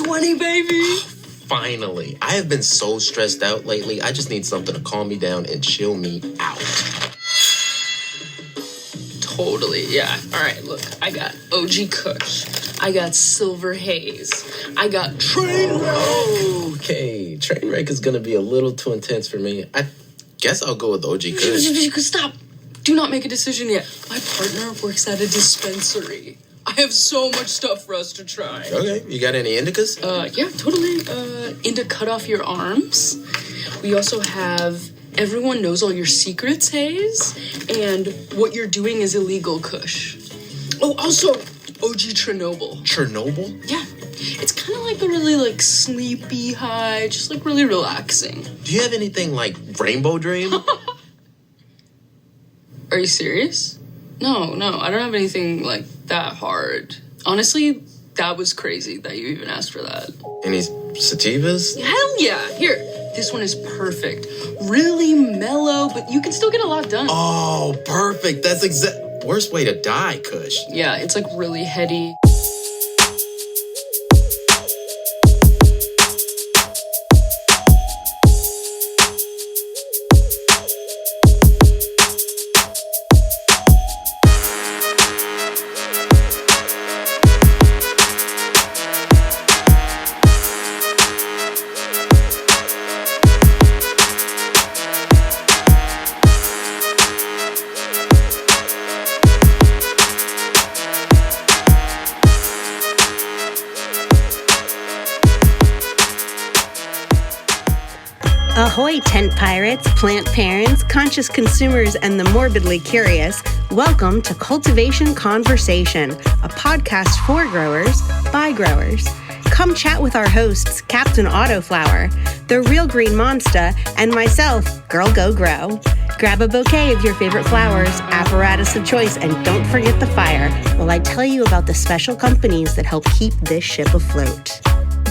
20, baby. Finally. I have been so stressed out lately. I just need something to calm me down and chill me out. Totally, yeah. All right, look, I got OG Kush. I got Silver Haze. I got Trainwreck. Okay, Trainwreck is going to be a little too intense for me. I guess I'll go with OG Kush. Stop. Do not make a decision yet. My partner works at a dispensary. I have so much stuff for us to try. Okay, you got any indicas? Yeah, totally. Into cut off your arms. We also have Everyone Knows All Your Secrets Haze, and What You're Doing Is Illegal Kush. Oh, also OG Chernobyl. Chernobyl? Yeah, it's kind of like a really sleepy high, just really relaxing. Do you have anything like Rainbow Dream? Are you serious? No, I don't have anything like that hard. Honestly, that was crazy that you even asked for that. Any sativas? Hell yeah! Here, this one is perfect. Really mellow, but you can still get a lot done. Oh, perfect. That's worst way to die, Kush. Yeah, it's really heady. Ahoy, tent pirates, plant parents, conscious consumers, and the morbidly curious. Welcome to Cultivation Conversation, a podcast for growers by growers. Come chat with our hosts, Captain Autoflower, the Real Green Monster, and myself, Girl Go Grow. Grab a bouquet of your favorite flowers, apparatus of choice, and don't forget the fire while I tell you about the special companies that help keep this ship afloat.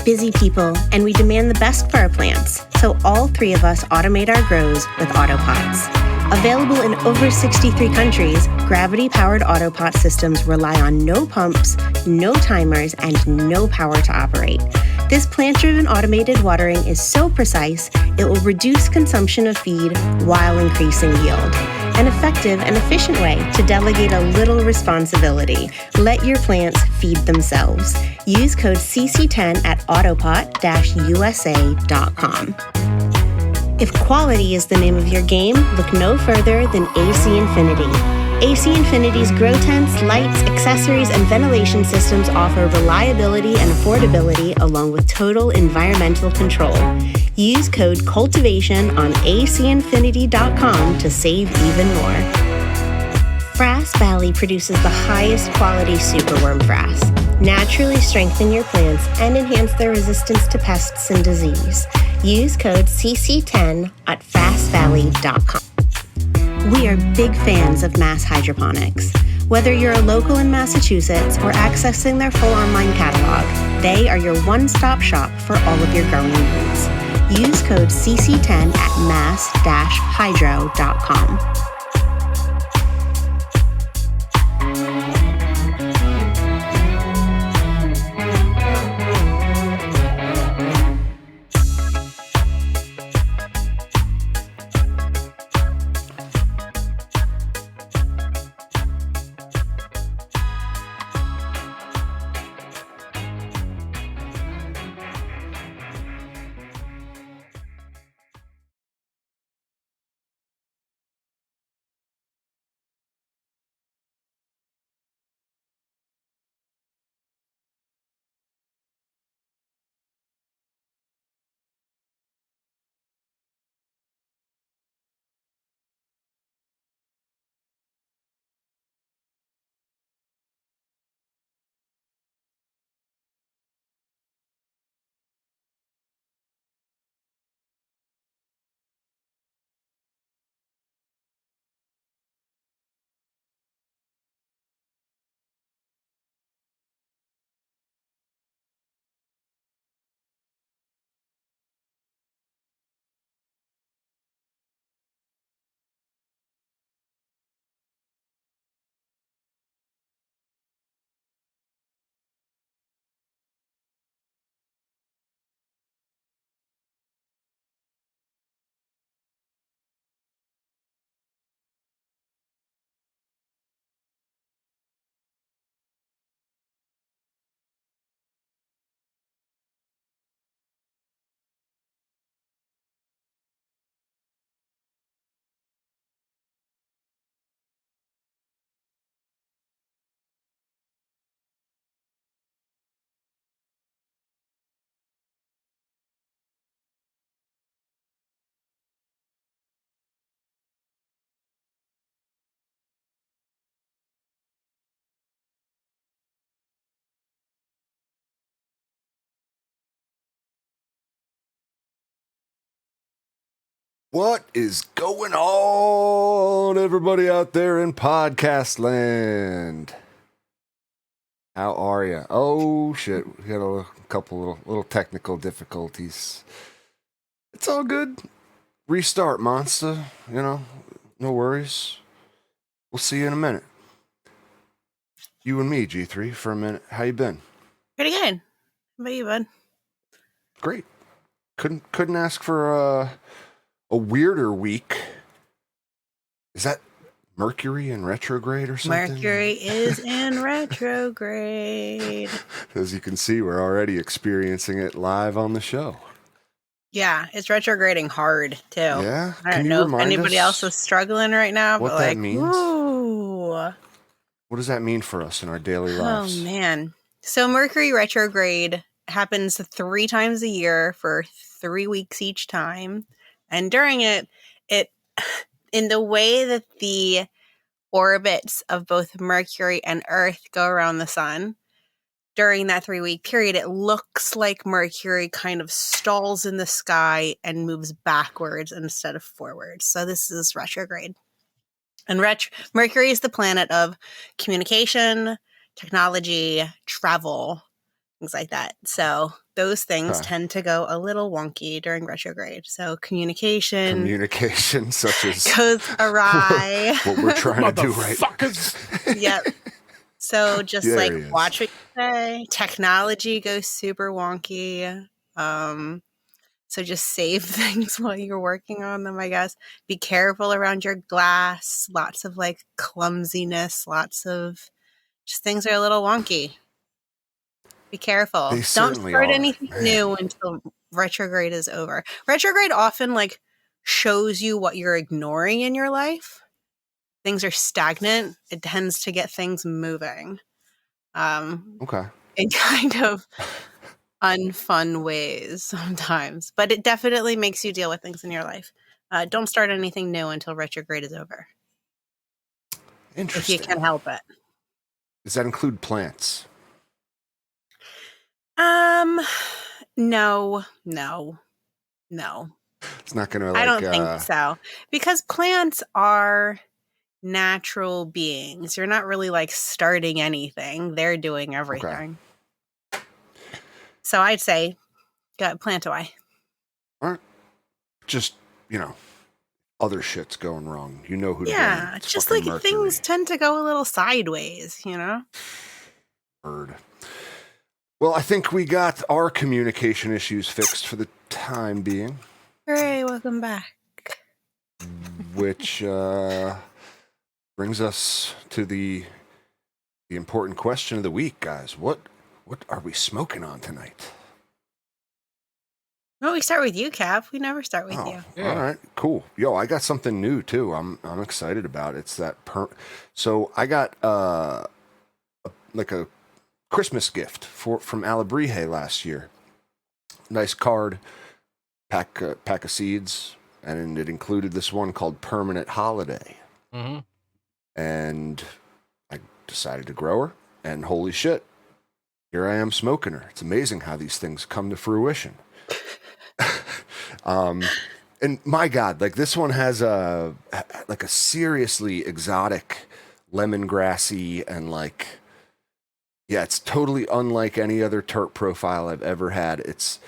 Busy people, and we demand the best for our plants, so all three of us automate our grows with Autopots. Available in over 63 countries, gravity-powered Autopot systems rely on no pumps, no timers, and no power to operate. This plant-driven automated watering is so precise, it will reduce consumption of feed while increasing yield. An effective and efficient way to delegate a little responsibility. Let your plants feed themselves. Use code CC10 at autopot-usa.com. If quality is the name of your game, look no further than AC Infinity. AC Infinity's grow tents, lights, accessories, and ventilation systems offer reliability and affordability along with total environmental control. Use code CULTIVATION on acinfinity.com to save even more. Frass Valley produces the highest quality superworm frass. Naturally strengthen your plants and enhance their resistance to pests and disease. Use code CC10 at frassvalley.com. We are big fans of mass hydroponics. Whether you're a local in Massachusetts or accessing their full online catalog, they are your one-stop shop for all of your growing needs. Use code CC10 at mass-hydro.com. What is going on, everybody out there in podcast land? How are you? Oh shit, we had a couple little technical difficulties. It's all good. Restart, monster. You know, no worries. We'll see you in a minute. You and me, G3, for a minute. How you been? Pretty good. How about you, bud? Great. Couldn't ask for a weirder week. Is that Mercury in retrograde or something? Mercury is in retrograde. As you can see, we're already experiencing it live on the show. Yeah, it's retrograding hard too. Yeah? I Can don't you know if remind anybody us else is struggling right now, what but that like, means? ooh. What does that mean for us in our daily lives? Oh man. So Mercury retrograde happens 3 times a year for 3 weeks each time. And during it in the way that the orbits of both Mercury and Earth go around the sun, during that 3-week period, it looks like Mercury kind of stalls in the sky and moves backwards instead of forwards. So this is retrograde. And Mercury is the planet of communication, technology, travel, things like that. So those things tend to go a little wonky during retrograde. So communication Such as goes awry. what we're trying to do right Yep. So just There like he is. watch what you say. Technology goes super wonky. So just save things while you're working on them, I guess. Be careful around your glass. Lots of like clumsiness. Lots of just things are a little wonky. Be careful. They Don't certainly start are. anything Man. new until retrograde is over. Retrograde often like shows you what you're ignoring in your life. Things are stagnant. It tends to get things moving. Okay. In kind of unfun ways sometimes, but it definitely makes you deal with things in your life. Don't start anything new until retrograde is over. Interesting. If you can help it. Does that include plants? No. It's not going to I don't think so. Because plants are natural beings. You're not really like starting anything. They're doing everything. Okay. So I'd say plant away. All right. Just, other shit's going wrong. You know who to blame. Yeah, It's just fucking like Mercury. things tend to go a little sideways, Bird. Well, I think we got our communication issues fixed for the time being, Hooray, welcome back. which brings us to the important question of the week, guys. What are we smoking on tonight? Well, we start with you, Cap. We never start with you. Yeah. All right, cool. Yo, I got something new too. I'm excited about it. It's that So I got a Christmas gift from Alabrije last year. Nice card, pack of seeds, and it included this one called Permanent Holiday. Mm-hmm. And I decided to grow her, and holy shit, here I am smoking her. It's amazing how these things come to fruition. And my God, like this one has a seriously exotic lemongrassy and it's totally unlike any other terp profile I've ever had. It's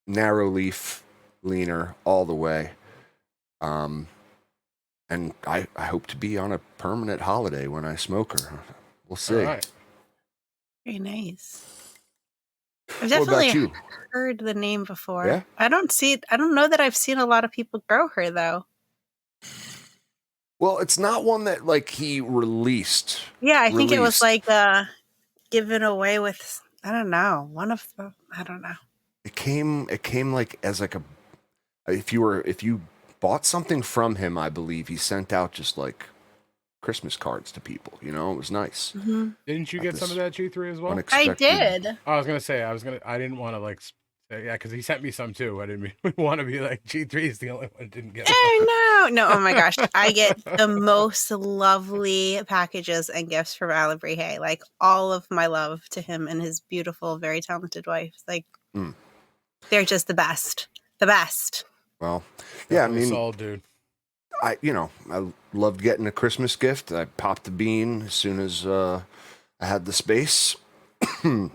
narrow leaf, leaner all the way. And I hope to be on a permanent holiday when I smoke her. We'll see. All right. Very nice. I've What definitely about you? heard the name before. Yeah? I don't know that I've seen a lot of people grow her though. Well, it's not one that he released. Yeah, I think it was given away with I don't know. I don't know. It came as if you bought something from him, I believe he sent out just Christmas cards to people. It was nice. Mm-hmm. Didn't you get some of that G3 as well? I did. I didn't want to because he sent me some too. I didn't want to be like G3 is the only one that didn't get it. No. Oh my gosh. I get the most lovely packages and gifts from Alabrije. Like all of my love to him and his beautiful, very talented wife. They're just the best. The best. Well, yeah, I Definitely mean, sold, dude. I loved getting a Christmas gift. I popped the bean as soon as I had the space, and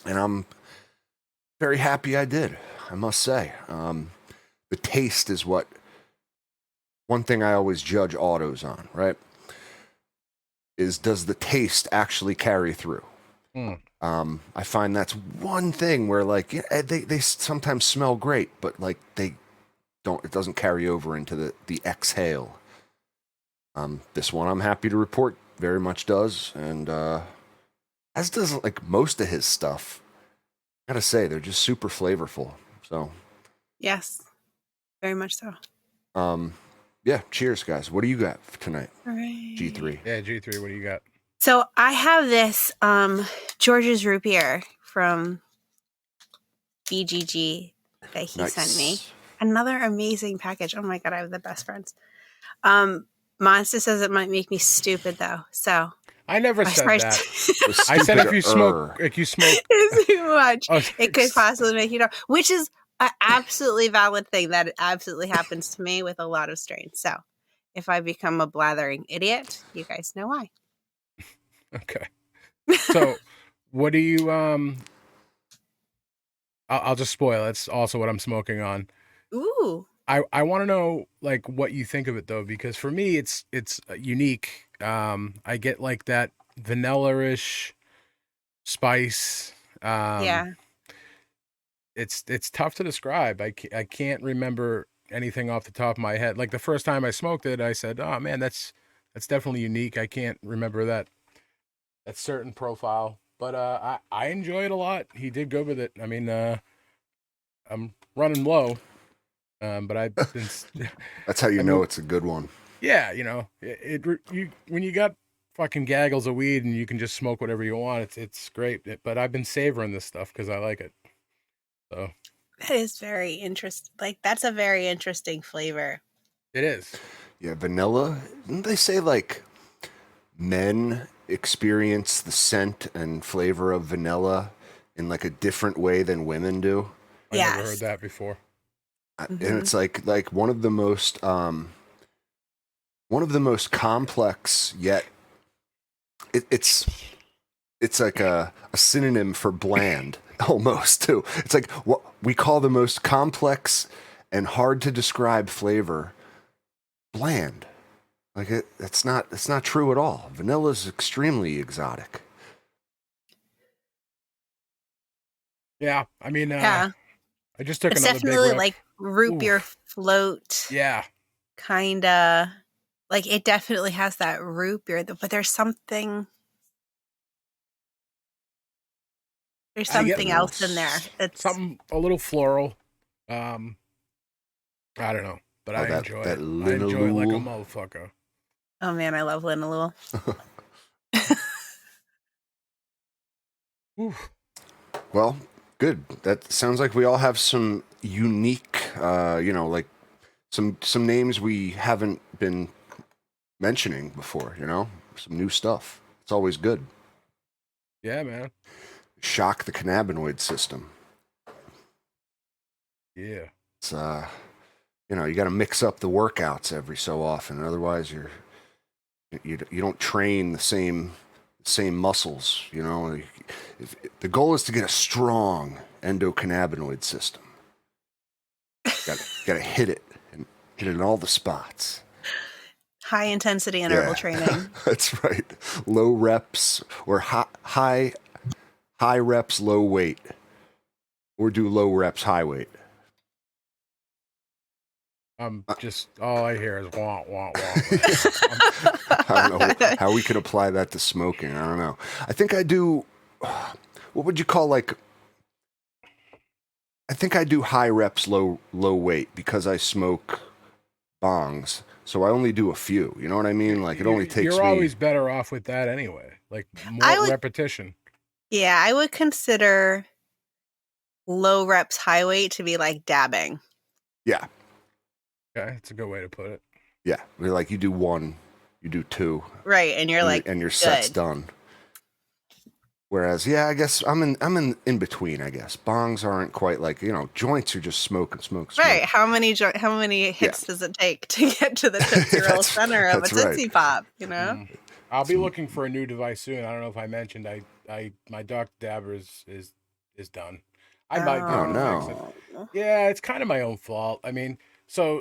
I'm very happy I did. I must say, the taste is what one thing I always judge autos on. Right? Is does the taste actually carry through? I find that's one thing where like they sometimes smell great, but like they don't. It doesn't carry over into the exhale. This one I'm happy to report very much does, and as does like most of his stuff. Gotta say they're just super flavorful. So Yes, very much so. Yeah, cheers, guys. What do you got for tonight? All right. G3. Yeah, G3. What do you got? So I have this George's root beer from BGG that he sent me. Another amazing package. Oh my god, I have the best friends. Monster says it might make me stupid though. So I never said that. I said if you smoke, it's too much. Oh, It could possibly make you dumb, which is an absolutely valid thing that absolutely happens to me with a lot of strains. So if I become a blathering idiot, you guys know why. Okay. So what do you I'll just spoil. It's also what I'm smoking on. Ooh. I want to know like what you think of it though, because for me it's unique. I get like that vanilla-ish spice. Yeah. It's tough to describe. I can't remember anything off the top of my head. Like the first time I smoked it, I said, "Oh man, that's definitely unique." I can't remember that certain profile, but I enjoy it a lot. He did good with it. I mean, I'm running low, but I've been. That's how you know it's a good one. Yeah, you when you got fucking gaggles of weed and you can just smoke whatever you want. It's great. But I've been savoring this stuff because I like it. So that is very interesting. Like that's a very interesting flavor. It is. Yeah, vanilla. Didn't they say like men experience the scent and flavor of vanilla in like a different way than women do? I never heard that before. And it's like one of the most complex yet it's like a synonym for bland almost too. It's like what we call the most complex and hard to describe flavor bland. Like it's not true at all. Vanilla is extremely exotic. Yeah, I mean, yeah. I just took it's another big definitely rip. like root beer float. Yeah. Kinda like it definitely has that root beer, but there's something else in there. It's something a little floral. I don't know, but I enjoy it. I enjoy it like a motherfucker. Oh man, I love linalool. Well, good. That sounds like we all have some unique, like some names we haven't been mentioning before. Some new stuff. It's always good. Yeah, man. Shock the cannabinoid system. Yeah. It's you got to mix up the workouts every so often. Otherwise, you don't train the same muscles. The goal is to get a strong endocannabinoid system. Got to hit it in all the spots. High intensity interval training. That's right. Low reps or high reps, low weight, or do low reps, high weight. Just all I hear is wah wah wah. I don't know how we could apply that to smoking. I don't know. I think I do. What would you call like? I think I do high reps, low weight because I smoke bongs. So I only do a few. You know what I mean? Like it only takes. You're always better off with that anyway. Like more repetition. Yeah, I would consider low reps, high weight to be like dabbing. Yeah. Okay, it's a good way to put it. Yeah, like you do one, you do two. Right, and you're like, and your set's done. Whereas, yeah, I guess I'm in between. I guess bongs aren't quite like, joints are just smoke and smoke, smoke. Right. How many hits does it take to get to the Tootsie Roll center of a that's right. Tootsie Pop? I'll be looking for a new device soon. I don't know if I mentioned my Dr. Dabber is done. I might be Oh able to fix it. no. Yeah, it's kind of my own fault. I mean, so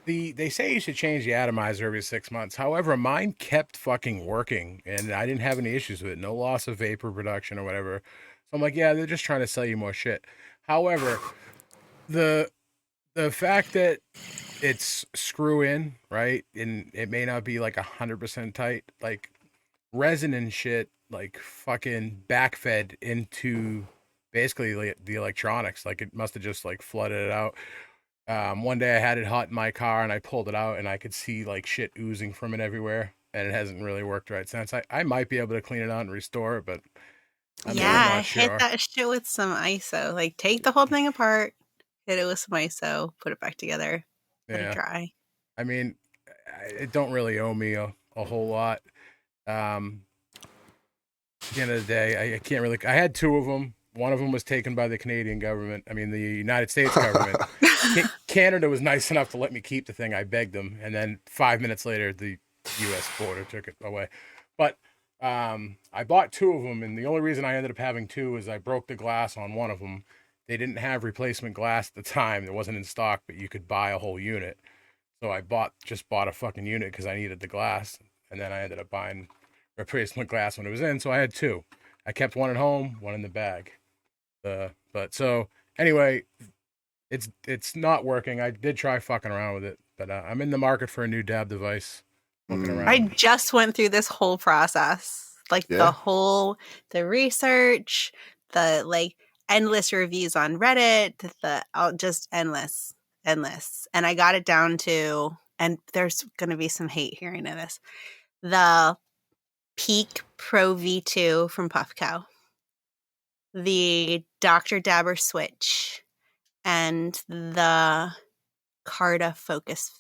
they say you should change the atomizer every 6 months. However, mine kept fucking working, and I didn't have any issues with it. No loss of vapor production or whatever. So I'm like, yeah, they're just trying to sell you more shit. However, the fact that it's screw in, right, and it may not be like 100% tight, like resin and shit, like fucking backfed into basically like the electronics. Like it must have just like flooded it out. One day I had it hot in my car and I pulled it out and I could see like shit oozing from it everywhere, and it hasn't really worked right since. I might be able to clean it out and restore it, but I'm not Hit sure. that shit with some ISO. Like take the whole thing apart, hit it with some ISO, put it back together, let it dry. I mean, it don't really owe me a whole lot. At the end of the day, I can't really. I had two of them. One of them was taken by the Canadian government. I mean, the United States government. Canada was nice enough to let me keep the thing. I begged them, and then 5 minutes later, the U.S. border took it away. But I bought two of them, and the only reason I ended up having two is I broke the glass on one of them. They didn't have replacement glass at the time. It wasn't in stock, but you could buy a whole unit. So I just bought a fucking unit because I needed the glass, and then I ended up buying replacement glass when it was in. So I had two. I kept one at home, one in the bag. But so anyway, it's not working. I did try fucking around with it, but I'm in the market for a new dab device. Looking around. I just went through this whole process, like the research, the like endless reviews on Reddit, just endless. And I got it down to, and there's going to be some hate hearing of this, the Peak Pro V2 from Puffco, the Dr. Dabber Switch, and the Carta Focus.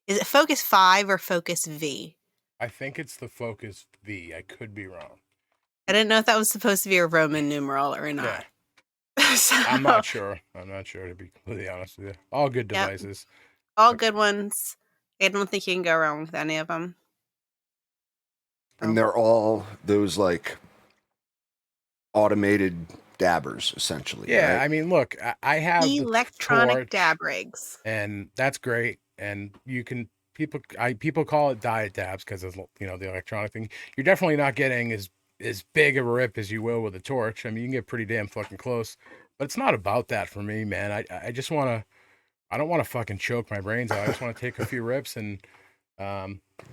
Is it Focus 5 or Focus V? I think it's the Focus V. I could be wrong. I didn't know if that was supposed to be a Roman numeral or not. Yeah. So, I'm not sure, to be completely honest with you. All good devices. All good ones. I don't think you can go wrong with any of them. And they're all those like automated dabbers, essentially. Yeah, right? I mean, look, I have electronic dab rigs, and that's great. And you can people call it diet dabs because it's the electronic thing. You're definitely not getting as big of a rip as you will with a torch. I mean, you can get pretty damn fucking close, but it's not about that for me, man. I just want to. I don't want to fucking choke my brains out. I just want to take a few rips and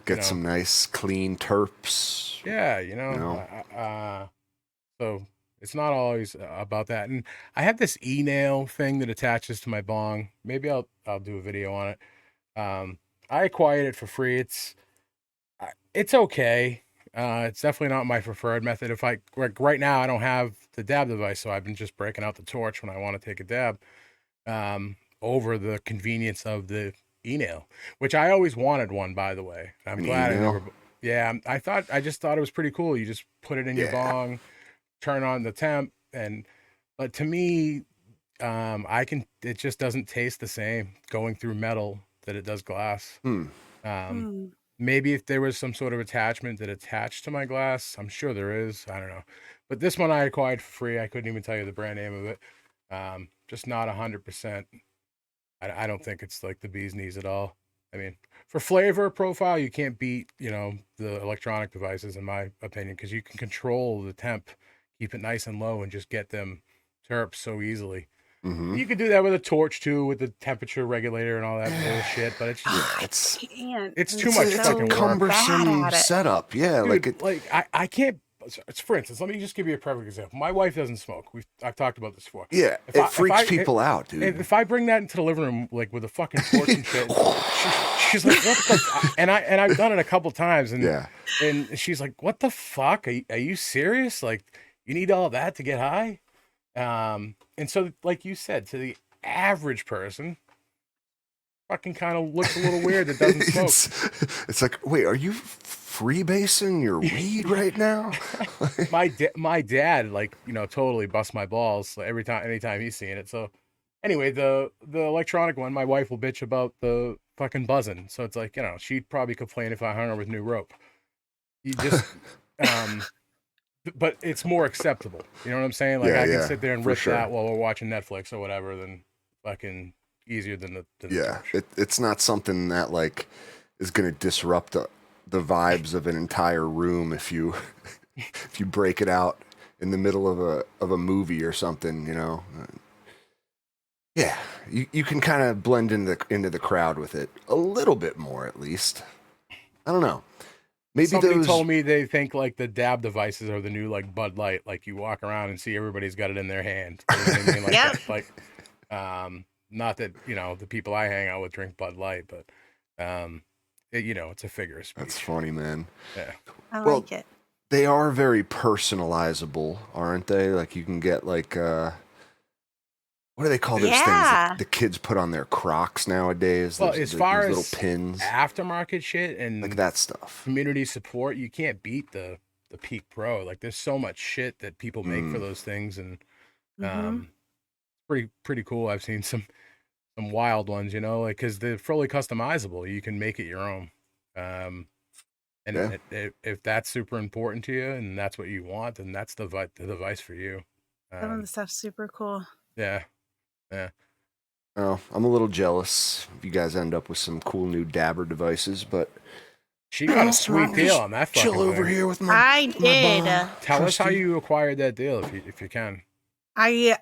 get some nice clean terps. Yeah, so it's not always about that. And I have this e-nail thing that attaches to my bong. Maybe I'll do a video on it. I acquired it for free. It's okay. It's definitely not my preferred method. If right now I don't have the dab device, so I've been just breaking out the torch when I want to take a dab. Over the convenience of the e-nail, which I always wanted one, by the way. I'm glad I never. Yeah, I just thought it was pretty cool. You just put it in your bong, turn on the temp, but to me, it just doesn't taste the same going through metal that it does glass. Maybe if there was some sort of attachment that attached to my glass, I'm sure there is. I don't know, but this one I acquired for free. I couldn't even tell you the brand name of it. Just not 100%. I don't think it's like the bee's knees at all. I mean, for flavor profile, you can't beat, the electronic devices, in my opinion, because you can control the temp, keep it nice and low, and just get them terps so easily. Mm-hmm. You could do that with a torch too, with the temperature regulator and all that bullshit. But it's too much fucking cumbersome setup. Yeah, dude, I can't. For instance, let me just give you a perfect example. My wife doesn't smoke. I've talked about this before. Yeah, it freaks people out, dude. If I bring that into the living room, like with a fucking torch and shit, she's like, "What the?" And I've done it a couple times, and she's like, "What the fuck? Are you serious? Like, you need all that to get high?" And so, like you said, to the average person, fucking kind of looks a little weird that doesn't smoke. It's like, wait, are you freebasing your weed right now? My dad, like, totally busts my balls anytime he's seeing it. So anyway, the electronic one, my wife will bitch about the fucking buzzing. So it's like, she'd probably complain if I hung her with new rope. You just, but it's more acceptable. You know what I'm saying? Like, I can sit there and rip that while we're watching Netflix or whatever, than fucking easier than the torch. It's not something that like is going to disrupt the vibes of an entire room if you if you break it out in the middle of a movie or something, Yeah, you can kind of blend into the crowd with it a little bit more, at least. I don't know. Maybe somebody told me they think like the dab devices are the new like Bud Light. Like you walk around and see everybody's got it in their hand. You know what I mean? Like Yep. Not that the people I hang out with drink Bud Light, but it's a figure of speech. That's funny, man. Yeah, I like it. They are very personalizable, aren't they? Like you can get like what do they call those things that the kids put on their Crocs nowadays? Well, as far as little pins, aftermarket shit and like that stuff, community support, you can't beat the Peak Pro. Like there's so much shit that people make for those things, and pretty cool. I've seen some wild ones, like because they're fully customizable. You can make it your own. If that's super important to you and that's what you want, then that's the device for you. Some of the stuff's super cool. Yeah. Oh, I'm a little jealous if you guys end up with some cool new dabber devices, but she got a sweet deal on that fucking chill over thing. here with my. I did. Tell us how you acquired that deal, if you can. I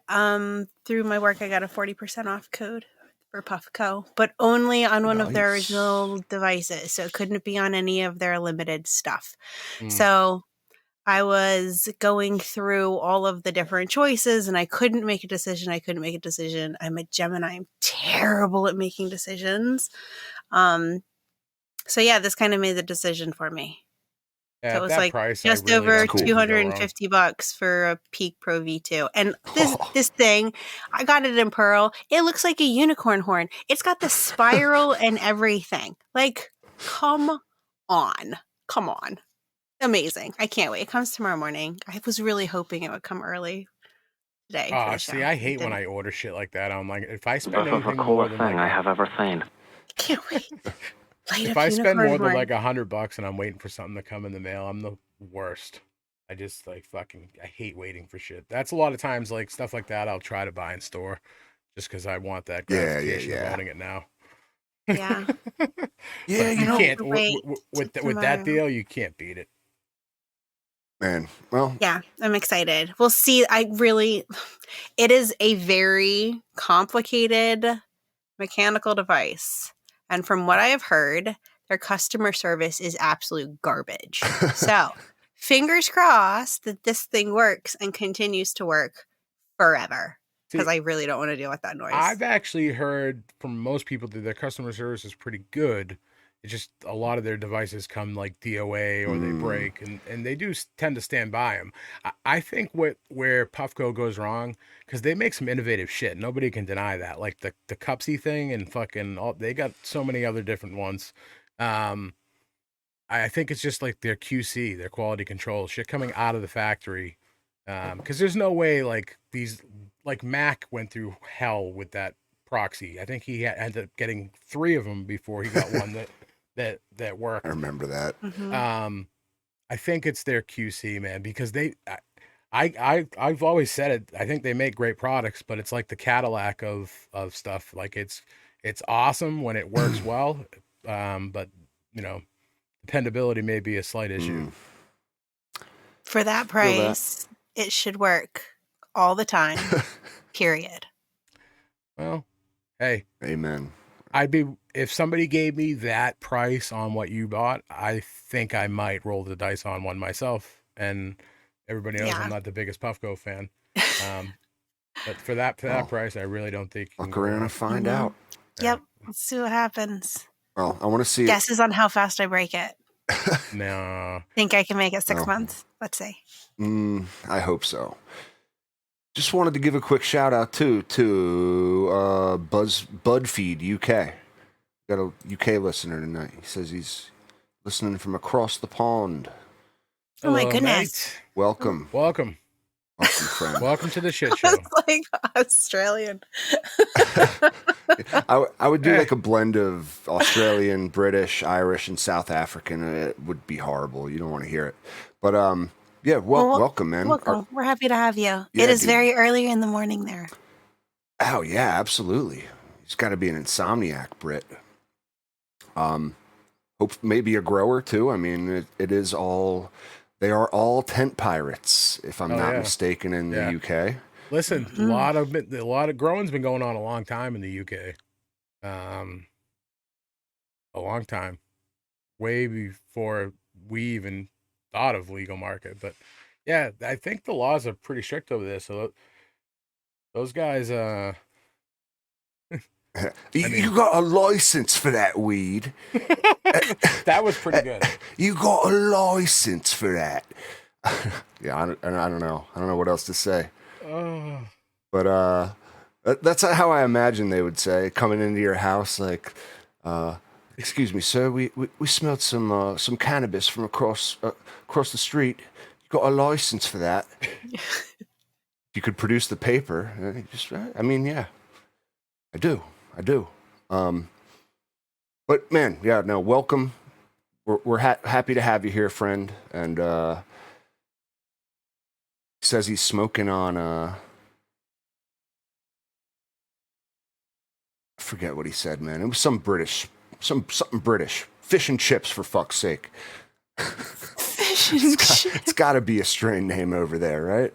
through my work I got a 40% off code for Puffco, but only on one of their original devices, so it couldn't be on any of their limited stuff. So I was going through all of the different choices and I couldn't make a decision. I'm a Gemini. I'm terrible at making decisions. So yeah, this kind of made the decision for me. Yeah, so it was that like price, just really over don't think you can go wrong. $250 for a Peak Pro V2. And this thing, I got it in Pearl. It looks like a unicorn horn. It's got the spiral and everything. Like, come on. Amazing. I can't wait. It comes tomorrow morning. I was really hoping it would come early today. Oh, see, I hate when I order shit like that. I'm like, if I spend This is the anything more coolest than thing like, I have ever seen. Can't wait. if I spend more than like $100 and I'm waiting for something to come in the mail, I'm the worst. I just like I hate waiting for shit. That's a lot of times like stuff like that I'll try to buy in store just because I want that gratification of owning it now. Yeah. Yeah, you can't with that deal, you can't beat it. Man, well, yeah, I'm excited. We'll see. It is a very complicated mechanical device. And from what I have heard, their customer service is absolute garbage. So fingers crossed that this thing works and continues to work forever. Because I really don't want to deal with that noise. I've actually heard from most people that their customer service is pretty good. It's just a lot of their devices come like DOA or they break, and they do tend to stand by them. I think where Puffco goes wrong, because they make some innovative shit. Nobody can deny that. Like the Cupsy thing and fucking they got so many other different ones. I think it's just like their QC, their quality control shit coming out of the factory. Because there's no way like these, like Mac went through hell with that proxy. I think he ended up getting 3 of them before he got one that worked. I remember that. I think it's their QC, man, because I've always said it. I think they make great products, but it's like the Cadillac of stuff. Like it's awesome when it works well, but dependability may be a slight issue. For that price, it should work all the time. Period. Well, hey, amen. If somebody gave me that price on what you bought, I think I might roll the dice on one myself. And everybody knows I'm not the biggest Puffco fan. But for that price, I really don't think. Look around and find out. Yep. Let's see what happens. Well, I want to see. Guesses on how fast I break it. No. Think I can make it 6 months? Let's see. I hope so. Just wanted to give a quick shout out to BuzzFeed UK. Got a UK listener tonight. He says he's listening from across the pond. Oh my Hello, goodness. mate. Welcome. Welcome. Welcome, friend. Welcome to the shit show. It's like Australian. I would do Eh. like a blend of Australian, British, Irish, and South African. It would be horrible. You don't want to hear it. But yeah, welcome, man. Welcome. We're happy to have you. Yeah, it is dude. very early in the morning there. Oh yeah, absolutely. He's got to be an insomniac, Brit. Hope maybe a grower too. I mean, it is all. They are all tent pirates, if I'm not mistaken, in the UK. Listen, a lot of growing's been going on a long time in the UK. A long time, way before we even thought of legal market. But yeah, I think the laws are pretty strict over there. So those guys, You got a license for that weed. that was pretty good. You got a license for that. Yeah, I don't know. I don't know what else to say. But that's how I imagine they would say, coming into your house, like, excuse me, sir, we smelled some cannabis from across the street. You got a license for that? You could produce the paper. I mean, yeah, I do. But man, yeah, no, welcome. We're happy to have you here, friend. And he says he's smoking on I forget what he said, man. It was something British, fish and chips, for fuck's sake. Fish and chips. It's got to be a strain name over there, right?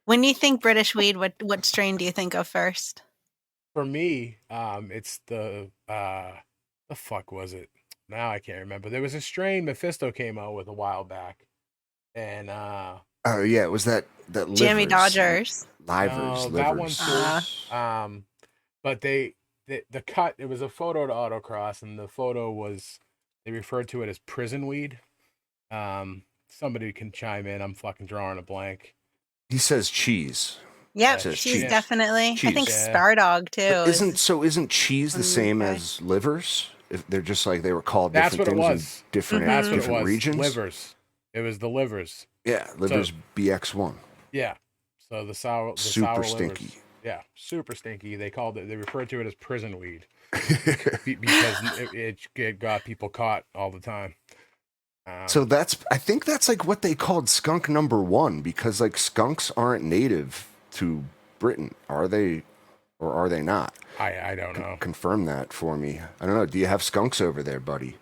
When you think British weed, what strain do you think of first? For me, it's the fuck was it? Now I can't remember. There was a strain Mephisto came out with a while back, and Oh yeah, it was that Jammy livers. Dodgers. Livers. that one livers. too. But the cut. It was a photo to autocross, and the photo was they referred to it as prison weed. Somebody can chime in. I'm fucking drawing a blank. He says cheese. Yep, Says cheese cheese. definitely. Cheese. I think Yeah. Stardog too. Isn't cheese the same okay. as livers? If they're just like they were called That's different what it things was. in different, That's what it different was. regions. Livers. It was the livers. Yeah, livers BX1. Yeah. So the sour, Super sour stinky. livers. Yeah, super stinky. They called it. They referred to it as prison weed because it got people caught all the time. So I think that's like what they called skunk number 1, because like skunks aren't native to Britain, are they, or are they not? I don't know. Confirm that for me. I don't know. Do you have skunks over there, buddy?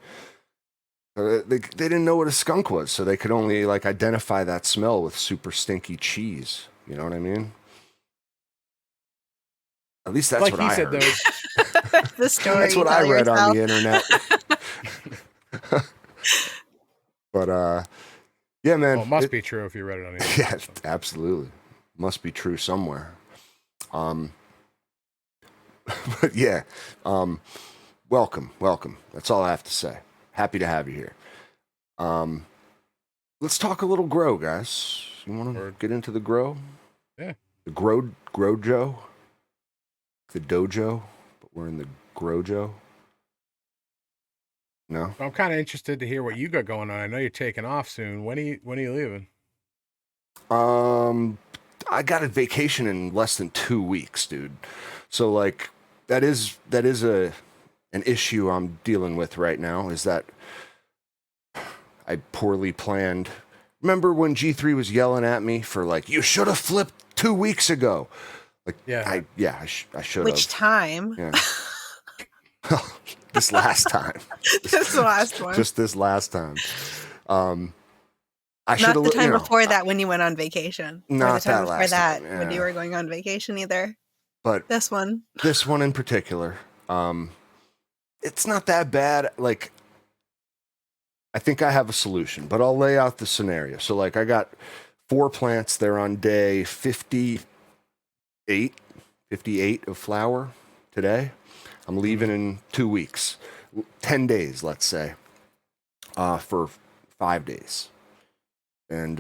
They didn't know what a skunk was, so they could only like identify that smell with super stinky cheese. You know what I mean? At least that's Like what he I said, heard. though. The story. That's what you I tell read on yourself. the internet. But yeah, man. Well, it must be true if you read it on the internet. Yeah, absolutely. Must be true somewhere. But yeah, welcome. That's all I have to say. Happy to have you here. Let's talk a little grow, guys. You want to get into the grow? Yeah. The grow-jo. The dojo, but we're in the grow-jo. No? I'm kind of interested to hear what you got going on. I know you're taking off soon. When are you leaving? I got a vacation in less than 2 weeks, dude. So like that is an issue I'm dealing with right now, is that I poorly planned. Remember when G3 was yelling at me for like, you should have flipped 2 weeks ago? Like, Yeah. I should have. Which time? Yeah. This last time. This last one. Just this last time. I should Not have. the time before that when you went on vacation. Or Not the time that before last that time, when yeah. you were going on vacation either. But This one. this one in particular, it's not that bad. Like, I think I have a solution, but I'll lay out the scenario. So like I got 4 plants. They're on day 58 of flower today. I'm leaving in 2 weeks, 10 days, let's say, for 5 days. And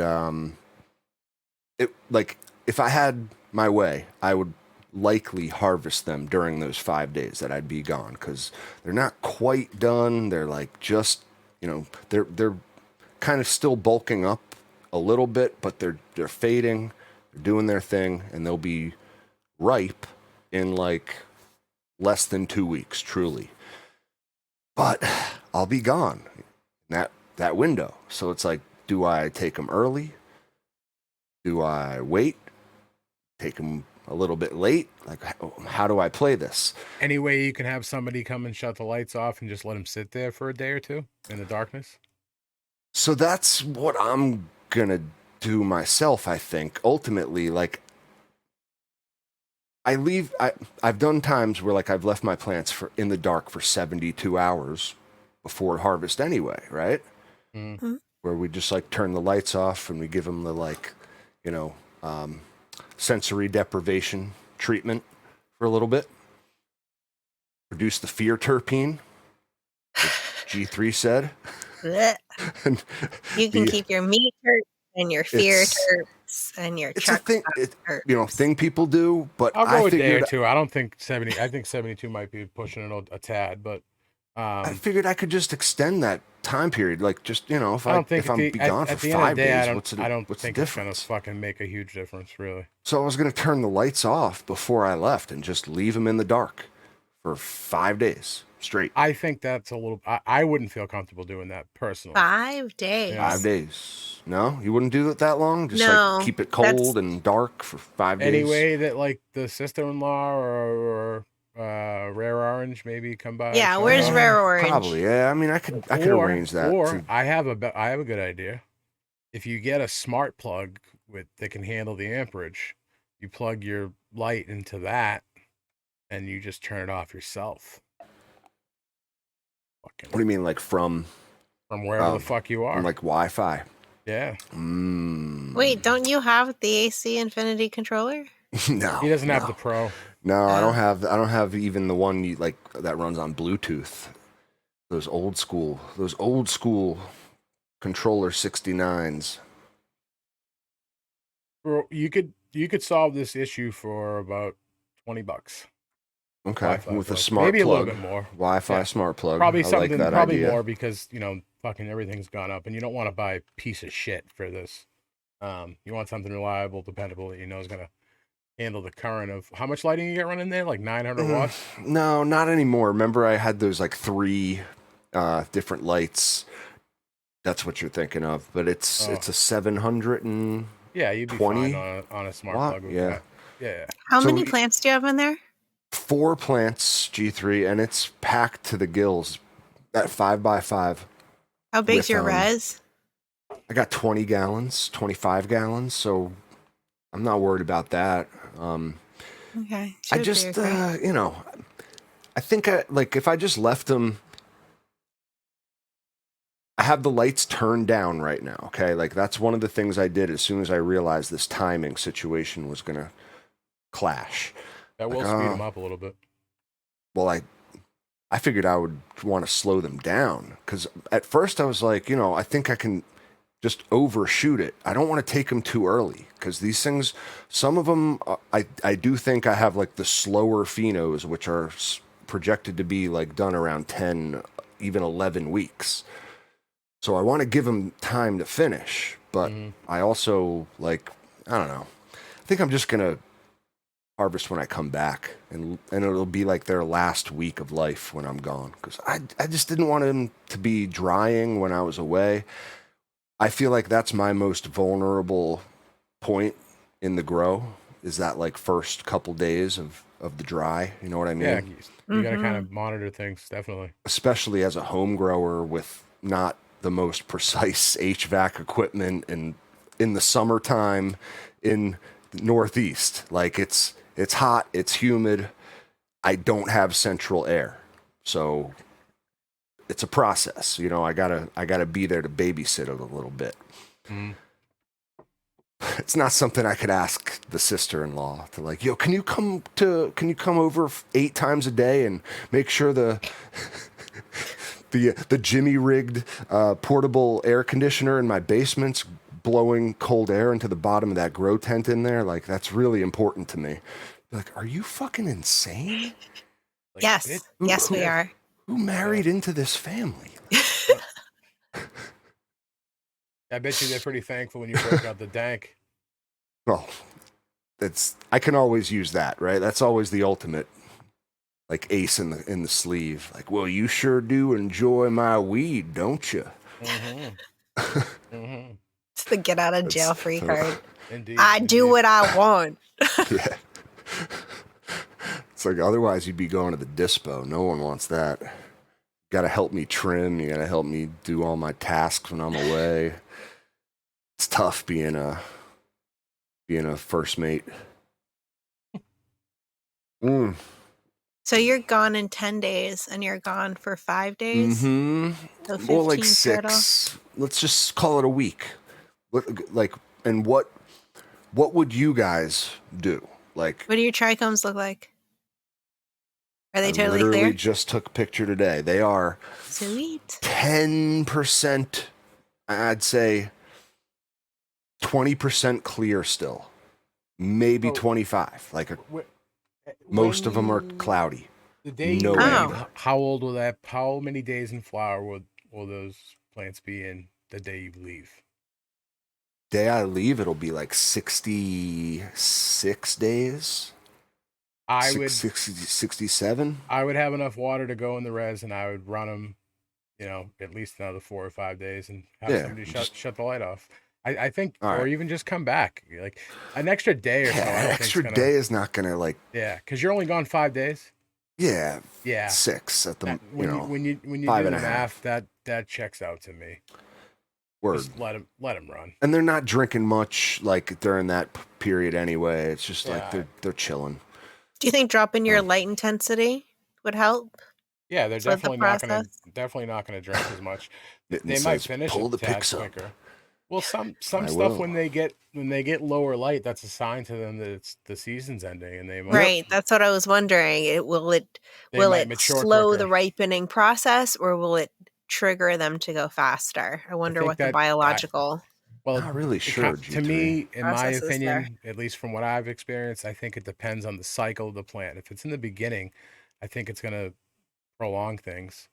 if I had my way, I would likely harvest them during those 5 days that I'd be gone, because they're not quite done. They're like just they're kind of still bulking up a little bit, but they're fading, they're doing their thing, and they'll be ripe in like less than 2 weeks, truly. But I'll be gone in that window. So it's like, do I take them early? Do I wait? Take them a little bit late? Like, how do I play this? Any way you can have somebody come and shut the lights off and just let them sit there for a day or two in the darkness? So that's what I'm gonna do myself, I think. Ultimately, like, I've done times where like I've left my plants in the dark for 72 hours before harvest anyway, right? Mm. Where we just like turn the lights off and we give them the like, sensory deprivation treatment for a little bit. Produce the fear terpene, G3 said. Blech. And You can keep your meat terps and your fear terps and your it's truck a thing, terps. thing people do, but I'll go I a day or figured two. I don't think 70. I think 72 might be pushing it a tad, but I figured I could just extend that time period. Like, just, if I don't think if I'm be gone at for the end of 5 the day, days, I don't what's the think it's gonna difference? fucking make a huge difference, really. So I was going to turn the lights off before I left and just leave them in the dark for 5 days straight. I think that's a little. I wouldn't feel comfortable doing that personally. 5 days. Yeah. 5 days. No, you wouldn't do it that long? Just No, like keep it cold and dark for 5 days? Any way that like the sister-in-law or Rare Orange maybe come by? Yeah, and show where's up? Rare Orange? Probably, yeah. I mean, I could arrange that. Or I have a good idea. If you get a smart plug that can handle the amperage, you plug your light into that, and you just turn it off yourself. What do you mean, like from wherever the fuck you are? from like Wi-Fi? Yeah. Wait, don't you have the AC Infinity controller? No, He doesn't have the Pro. No, I don't have even the one that runs on Bluetooth. Those old school controller 69s. Bro, you could solve this issue for about $20. Okay, Wi-Fi with a plug. smart Maybe plug. a little bit more. Wi-Fi Yeah. smart plug. Probably I something. like that Probably idea. more because fucking everything's gone up, and you don't want to buy a piece of shit for this. You want something reliable, dependable that you know is gonna handle the current of how much lighting you get running there, like 900 watts. No, not anymore. Remember, I had those like 3 different lights. That's what you're thinking of, but it's a 700 and Yeah, you'd be 20 fine on a smart watt? plug with Yeah. that. Yeah. How So many plants do you have in there? 4 plants G3, and it's packed to the gills. That 5x5. How big's with, your res? I got 20 gallons, 25 gallons, so I'm not worried about that. Okay. I just, I think if I just left them, I have the lights turned down right now, okay? Like, that's one of the things I did as soon as I realized this timing situation was going to clash. That will speed them up a little bit. Well, I figured I would want to slow them down, because at first I was like, I think I can just overshoot it. I don't want to take them too early, because these things, some of them, I do think I have like the slower phenos, which are projected to be like done around 10, even 11 weeks. So I want to give them time to finish, but I also I don't know. I think I'm just going to harvest when I come back, and it'll be like their last week of life when I'm gone, because I just didn't want them to be drying when I was away. I feel like that's my most vulnerable point in the grow, is that like first couple days of the dry. You know what I mean? Yeah, you got to kind of monitor things, definitely. Especially as a home grower with not the most precise HVAC equipment, and in the summertime in the Northeast, like it's hot, it's humid. I don't have central air, so it's a process. I gotta be there to babysit it a little bit. It's not something I could ask the sister-in-law to like, yo, can you come over 8 times a day and make sure the Jimmy rigged portable air conditioner in my basement's blowing cold air into the bottom of that grow tent in there? Like, that's really important to me. Like, are you fucking insane? Yes. Yes, we are. Who married into this family? I bet you they're pretty thankful when you break out the dank. Well, I can always use that, right? That's always the ultimate, like ace in the sleeve. Like, well, you sure do enjoy my weed, don't you? It's the get out of jail free card. Indeed. I do what I want. Yeah. It's like otherwise you'd be going to the dispo. No one wants that. You got to help me trim. You got to help me do all my tasks when I'm away. It's tough being a first mate. So you're gone in 10 days and you're gone for 5 days? So well, like 6. Total? Let's just call it a week. And what would you guys do? Like, What do your trichomes look like? Are they I totally literally clear? just took a picture today. They are Sweet. 10%, I'd say 20% clear still. Maybe 25. Like most of them are cloudy. The day No you rain. leave, how old will that? How many days in flower will those plants be in the day you leave? Day I leave, it'll be like 66 days. 67. I would have enough water to go in the res, and I would run them, at least another 4 or 5 days, and have somebody shut the light off. I think, or even just come back, like an extra day or so. An extra day is not gonna because you're only gone 5 days. Yeah. 6 at the when you do 5 the and a math, that checks out to me. Word. Just let them run. And they're not drinking much like during that period anyway. It's just like they're chilling. Do you think dropping your light intensity would help? Yeah, they're definitely not gonna drink as much. They might finish pull it the tad picks quicker. Well, some stuff will. when they get lower light, that's a sign to them that the season's ending, and they might, Right. That's what I was wondering. Will it mature slow quicker. the ripening process, or will it trigger them to go faster? I wonder what the biological. Not really sure. To me, in my process is opinion, at least from what I've experienced, I think it depends on the cycle of the plant. If it's in the beginning, I think it's going to prolong things,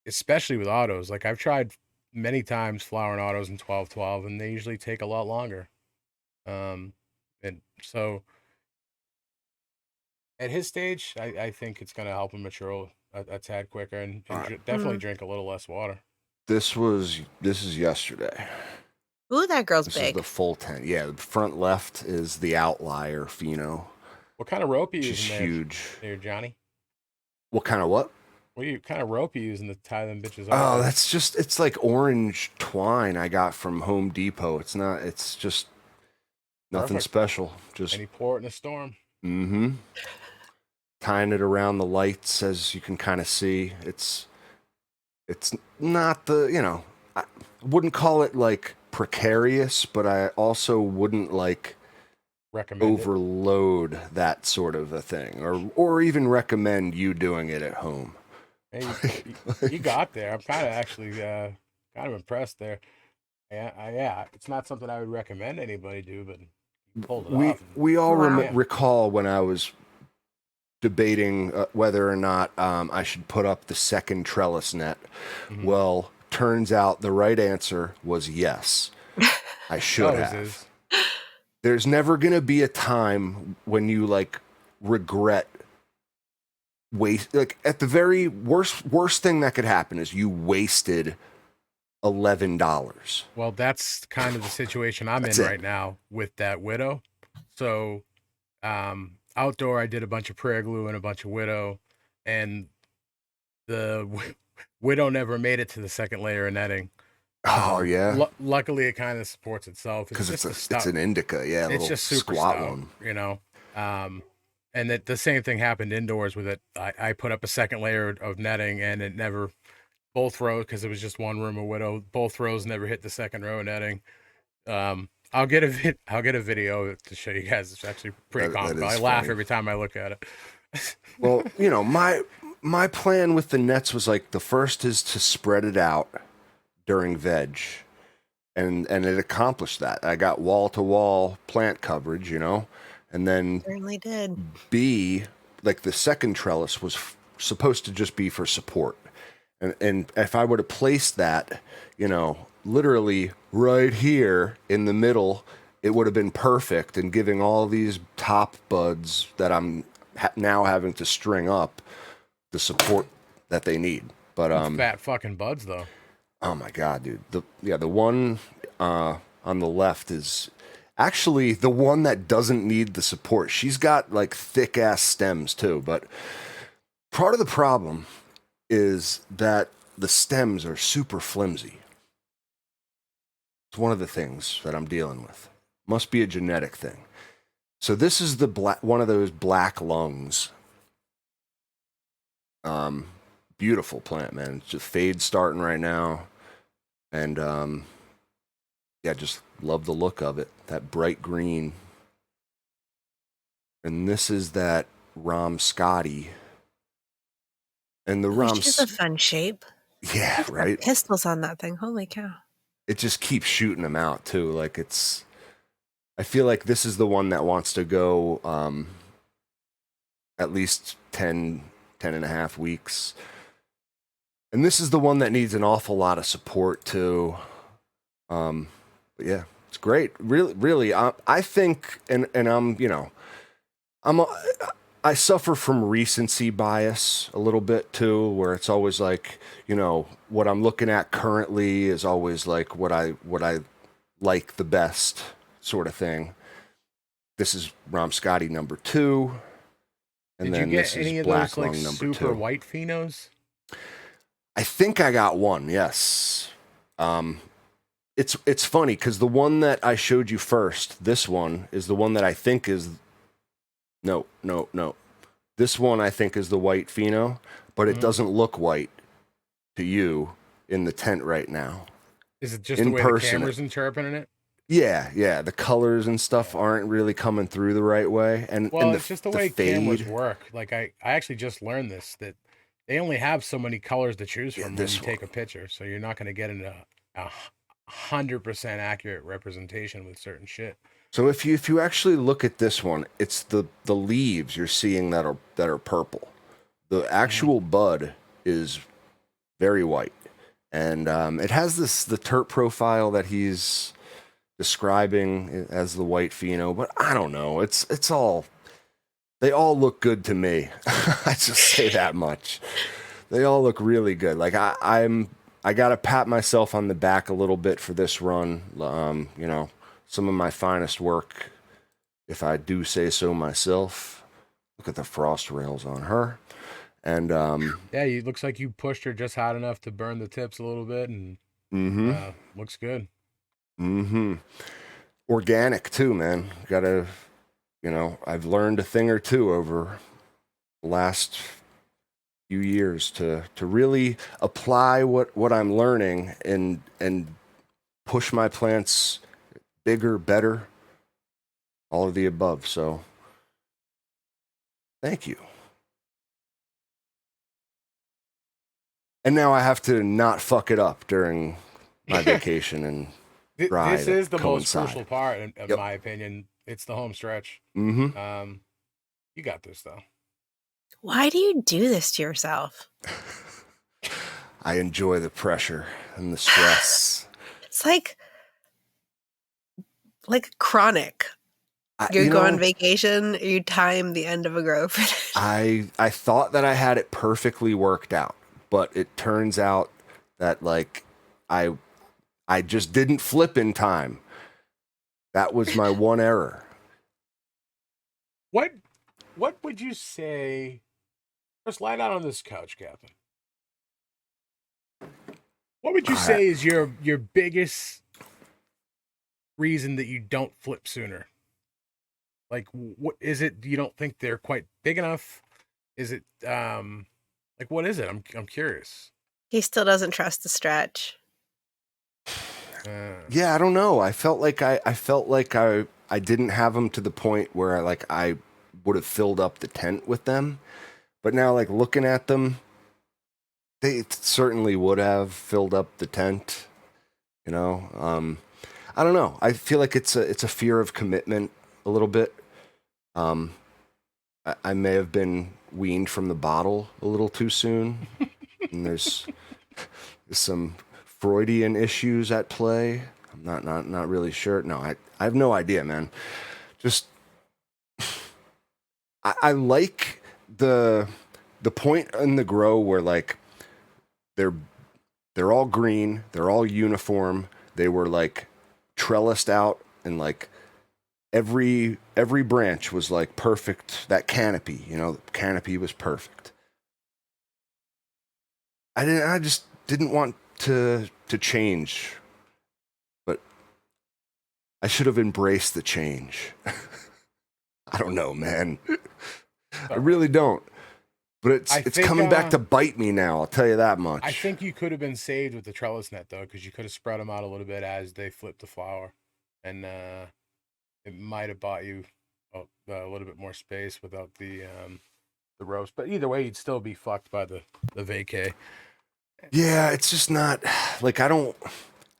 especially with autos. Like I've tried many times flowering autos in 12-12, and they usually take a lot longer. And so at his stage, I think it's going to help him mature a tad quicker and definitely drink a little less water. This is yesterday. Ooh, that girl's This big. is the full 10. Yeah, the front left is the outlier pheno. What kind of rope are you Which is using huge. there, Johnny? What kind of what? What kind of rope are you using to tie them bitches Oh, off? it's like orange twine I got from Home Depot. It's just nothing special. Just and he pour it in a storm. Tying it around the lights as you can kind of see. It's not the, I wouldn't call it like precarious, but I also wouldn't like recommend overload that sort of a thing, or even recommend you doing it at home. Hey, you got there. I'm kind of actually kind of impressed there. Yeah, it's not something I would recommend anybody do, but you pulled it off. We all recall when I was debating whether or not I should put up the second trellis net. Mm-hmm. Well, turns out the right answer was yes. I should have. There's never going to be a time when you regret waste. Like at the very worst thing that could happen is you wasted $11. Well, that's kind of the situation I'm in right now with that widow. So, outdoor, I did a bunch of prayer glue and a bunch of widow, and the widow never made it to the second layer of netting. Oh yeah. Luckily, it kind of supports itself because it's an indica. Yeah, it's just super squat stout, one. And the same thing happened indoors with it. I put up a second layer of netting, and it never. Both rows, because it was just one room of widow. Both rows never hit the second row of netting. I'll get a video to show you guys. It's actually pretty comical. I laugh every time I look at it. Well, my plan with the nets was the first is to spread it out during veg, and it accomplished that. I got wall to wall plant coverage, and then certainly did. B, the second trellis was supposed to just be for support. And if I would have placed that, literally right here in the middle, it would have been perfect in giving all these top buds that I'm now having to string up the support that they need. But fat fucking buds though. Oh my god, dude. The one on the left is actually the one that doesn't need the support. She's got like thick ass stems too, but part of the problem is that the stems are super flimsy. It's one of the things that I'm dealing with. Must be a genetic thing. So this is the one of those black lungs. Beautiful plant, man. It's just fade starting right now. And yeah, just love the look of it. That bright green. And this is that Ram Scotty. And the Ram Which is a fun shape. Yeah, right. Pistols on that thing. Holy cow. It just keeps shooting them out too. Like I feel like this is the one that wants to go at least 10 and a half weeks. And this is the one that needs an awful lot of support too. But yeah, it's great. Really, I think, and I'm, I suffer from recency bias a little bit too, where it's always like, what I'm looking at currently is always like what I like the best sort of thing. This is Ram Scotty number 2. And Did then you get this any is of Black those like Lung number super 2. white phenos? I think I got one, yes. It's funny because the one that I showed you first, this one, is the one that I think is... No. This one I think is the white pheno, but it doesn't look white to you in the tent right now. Is it just the way the camera's interpreting it? Yeah. The colors and stuff aren't really coming through the right way. It's just the way cameras work. Like I actually just learned this, that they only have so many colors to choose from when you take a picture. So you're not going to get a 100% accurate representation with certain shit. So if you actually look at this one, it's the leaves you're seeing that are purple. The actual bud is very white, and it has the terp profile that he's describing as the white pheno. But I don't know. It's all, they all look good to me. I just say that much. They all look really good. Like I gotta pat myself on the back a little bit for this run. Some of my finest work, if I do say so myself. Look at the frost rails on her. And yeah, it looks like you pushed her just hot enough to burn the tips a little bit, and looks good. Organic too, man. Gotta, I've learned a thing or two over the last few years to really apply what I'm learning and push my plants bigger, better, all of the above. So thank you. And now I have to not fuck it up during my vacation and ride. This is the most crucial part, in my opinion. It's the home stretch. You got this, though. Why do you do this to yourself? I enjoy the pressure and the stress. It's like chronic. You go on vacation, you time the end of a grow finish. I thought that I had it perfectly worked out, but it turns out that I just didn't flip in time. That was my one error. What would you say? Just lie down on this couch, Captain. What would you say is your biggest reason that you don't flip sooner? Like, what is it? You don't think they're quite big enough? Is it what is it? I'm curious. He still doesn't trust the stretch. Yeah, I don't know. I felt like I didn't have them to the point where I would have filled up the tent with them. But now, looking at them, they certainly would have filled up the tent. I don't know. I feel like it's a fear of commitment a little bit. I may have been weaned from the bottle a little too soon, and there's some Freudian issues at play. I'm not really sure. No, I have no idea, man. Just I like the point in the grow where like they're all green, they're all uniform. They were like trellised out, and like every branch was like perfect. That canopy, the canopy was perfect. I just didn't want to change, but I should have embraced the change. I don't know, man. I really don't. But it's coming back to bite me now, I'll tell you that much. I think you could have been saved with the trellis net, though, because you could have spread them out a little bit as they flipped the flower. And it might have bought you a little bit more space without the roast. But either way, you'd still be fucked by the vacay. Yeah, it's just not... Like, I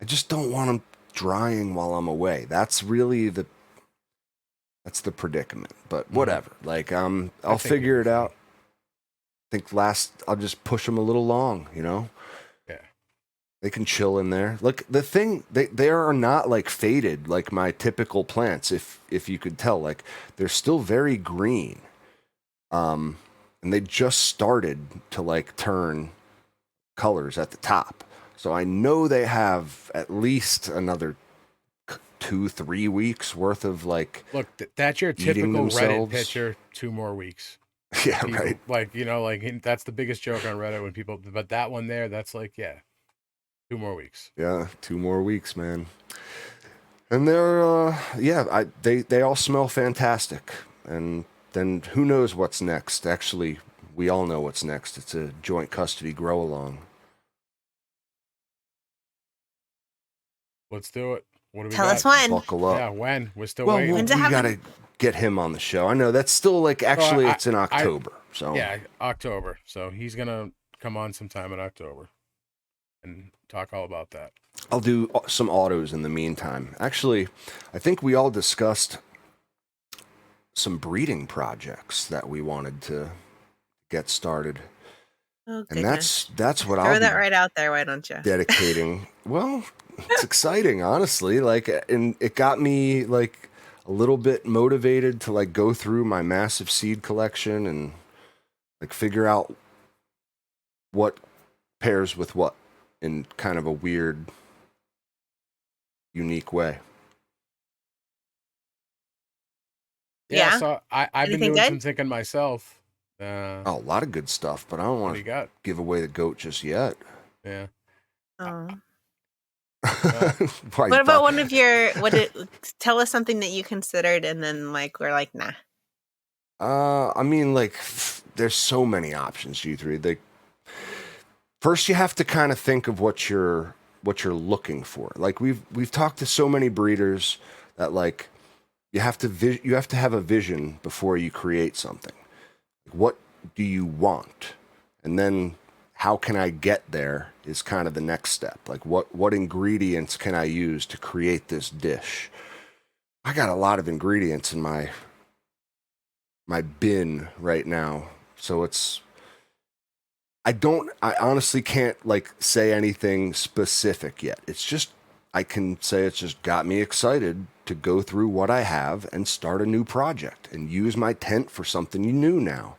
just don't want them drying while I'm away. That's really that's the predicament. But whatever. Like, I'll figure it out. I think I'll just push them a little long, Yeah. They can chill in there. Look, the thing, they are not like faded like my typical plants, if you could tell. Like, they're still very green. And they just started to like turn colors at the top. So I know they have at least another 2-3 weeks worth of like. Look, that's your typical Reddit picture. 2 more weeks. Yeah, people, right. Like, that's the biggest joke on Reddit when people, but that one there, that's like, 2 more weeks. Yeah, 2 more weeks, man. And they're, they all smell fantastic. And then who knows what's next? Actually, we all know what's next. It's a joint custody grow along. Let's do it. What do we Tell got? us when. Buckle up. Yeah, when? We're still Well, waiting. we got to get him on the show. I know that's still like, actually, it's in October. Yeah, October. So he's going to come on sometime in October and talk all about that. I'll do some autos in the meantime. Actually, I think we all discussed some breeding projects that we wanted to get started. Oh, and that's what Throw that right out there, why don't you? Dedicating. Well, it's exciting, honestly. Like, and it got me like a little bit motivated to like go through my massive seed collection and like figure out what pairs with what in kind of a weird, unique way. Yeah. So I've been doing some thinking myself. A lot of good stuff, but I don't want to give away the goat just yet. Yeah. Oh. What about one of your? Tell us something that you considered, and then like we're like, nah. I mean, like, there's so many options, G3. Like, first, you have to kind of think of what you're looking for. Like, we've talked to so many breeders that like you have to have a vision before you create something. What do you want? And then how can I get there is kind of the next step. Like what ingredients can I use to create this dish? I got a lot of ingredients in my bin right now. So I honestly can't like say anything specific yet. It's just, I can say it's just got me excited to go through what I have and start a new project and use my tent for something new now.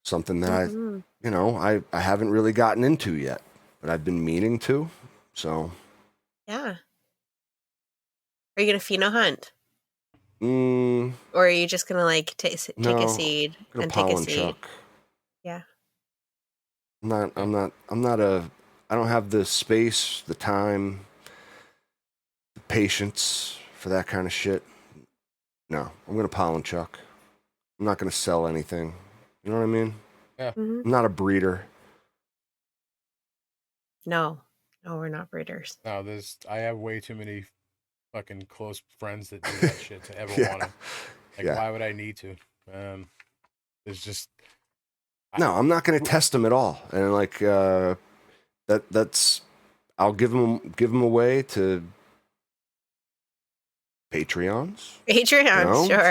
Something that I haven't really gotten into yet, but I've been meaning to. So yeah. Are you gonna pheno hunt? Or are you just gonna like take a seed and take a seed? Chuck. Yeah. I don't have the space, the time, the patience for that kind of shit. No, I'm gonna pollen chuck. I'm not gonna sell anything. You know what I mean? Yeah. Mm-hmm. I'm not a breeder. No, we're not breeders. No, I have way too many fucking close friends that do that shit to ever want to. Like, why would I need to? There's just. No, I'm not going to test them at all, and like that's. I'll give them away to Patreons,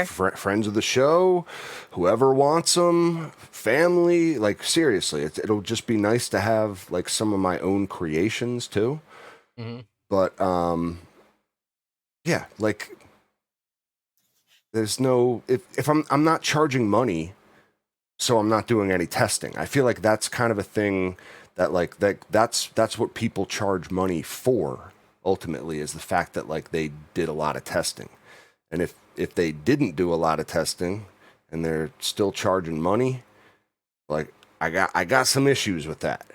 sure. Friends of the show, whoever wants them, family. Like, seriously, it'll just be nice to have like some of my own creations too. Mm-hmm. But yeah, like there's no if I'm not charging money, so I'm not doing any testing. I feel like that's kind of a thing that that's what people charge money for ultimately, is the fact that like they did a lot of testing. And if they didn't do a lot of testing and they're still charging money, like I got some issues with that.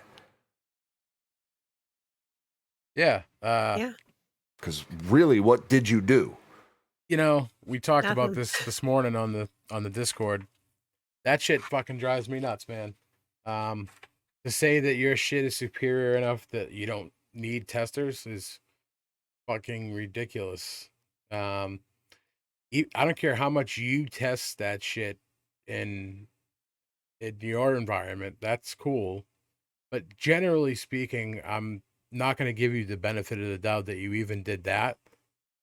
Yeah. Yeah. Because really, what did you do? You know, we talked about Nothing. this morning on the Discord. That shit fucking drives me nuts, man. To say that your shit is superior enough that you don't need testers is fucking ridiculous. Um, I don't care how much you test that shit in your environment. That's cool, but generally speaking, I'm not going to give you the benefit of the doubt that you even did that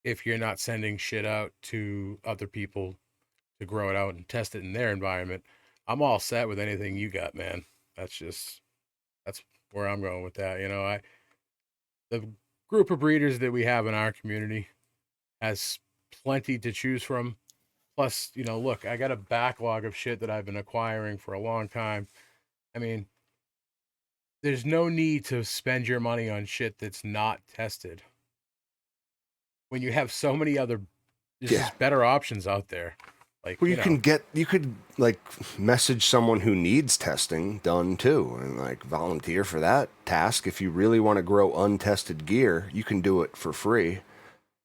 if you're not sending shit out to other people to grow it out and test it in their environment. I'm all set with anything you got, man. That's where I'm going with that. You know, the group of breeders that we have in our community has plenty to choose from. Plus, you know, look, I got a backlog of shit that I've been acquiring for a long time. I mean, there's no need to spend your money on shit that's not tested when you have so many other, there's Yeah. just better options out there. Like, Well, you know, you could like message someone who needs testing done too, and like volunteer for that task. If you really want to grow untested gear, you can do it for free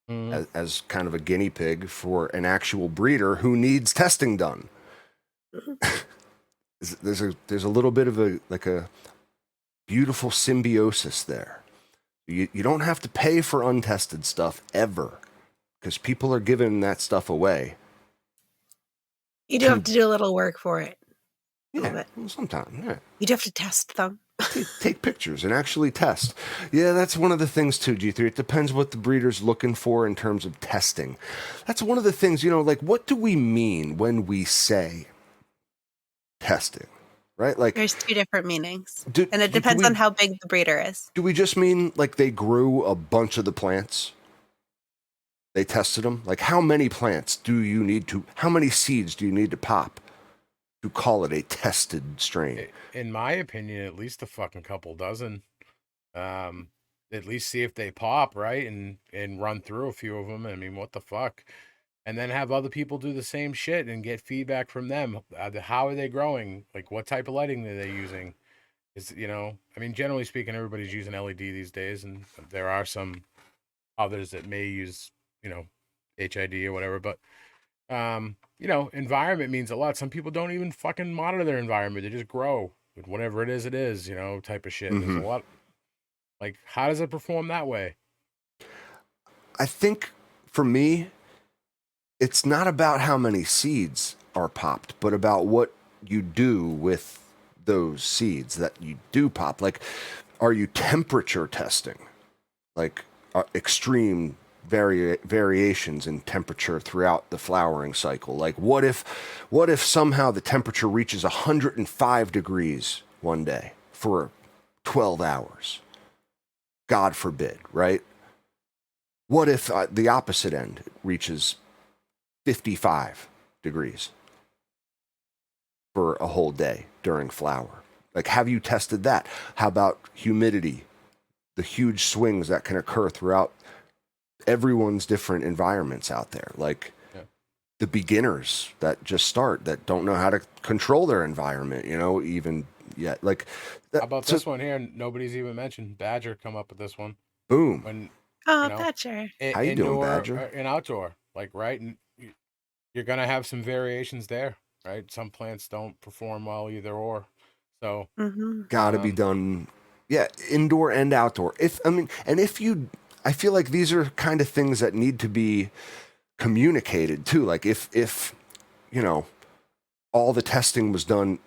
as kind of a guinea pig for an actual breeder who needs testing done. There's a little bit of a beautiful symbiosis there. You don't have to pay for untested stuff ever, because people are giving that stuff away. You do have to do a little work for it. Yeah, sometimes. Yeah. You do have to test them. Take pictures and actually test. Yeah, that's one of the things too, G3. It depends what the breeder's looking for in terms of testing. That's one of the things, you know, like what do we mean when we say testing? Right? Like There's two different meanings. do, And it do depends we, on how big the breeder is. do we just mean like they grew a bunch of the plants? They tested them? Like how many plants how many seeds do you need to pop to call it a tested strain? in my opinion, at least a fucking couple dozen. At least see if they pop, right, and run through a few of them. I mean, what the fuck? And then have other people do the same shit and get feedback from them. How are they growing? Like, what type of lighting are they using? Is, you know, I mean, generally speaking, everybody's using LED these days, and there are some others that may use, you know, HID or whatever. But you know, environment means a lot. Some people don't even fucking monitor their environment; they just grow with whatever it is, you know, type of shit. And there's a lot. Like, how does it perform that way? I think for me, it's not about how many seeds are popped, but about what you do with those seeds that you do pop. Like, are you temperature testing? Like, extreme variations in temperature throughout the flowering cycle. Like, what if somehow the temperature reaches 105 degrees one day for 12 hours? God forbid, right? What if the opposite end reaches 55 degrees for a whole day during flower? Like, have you tested that? How about humidity? The huge swings that can occur throughout everyone's different environments out there. Like, the beginners that just start, that don't know how to control their environment, you know, even yet. Like, how about this one here? Nobody's even mentioned Badger. Come up with this one. Boom. When, oh, Badger. How you doing, Badger? And outdoor, like, right? And you're gonna have some variations there, right? Some plants don't perform well either or. So gotta be done. Yeah, indoor and outdoor. I feel like these are kind of things that need to be communicated too. Like if you know, all the testing was done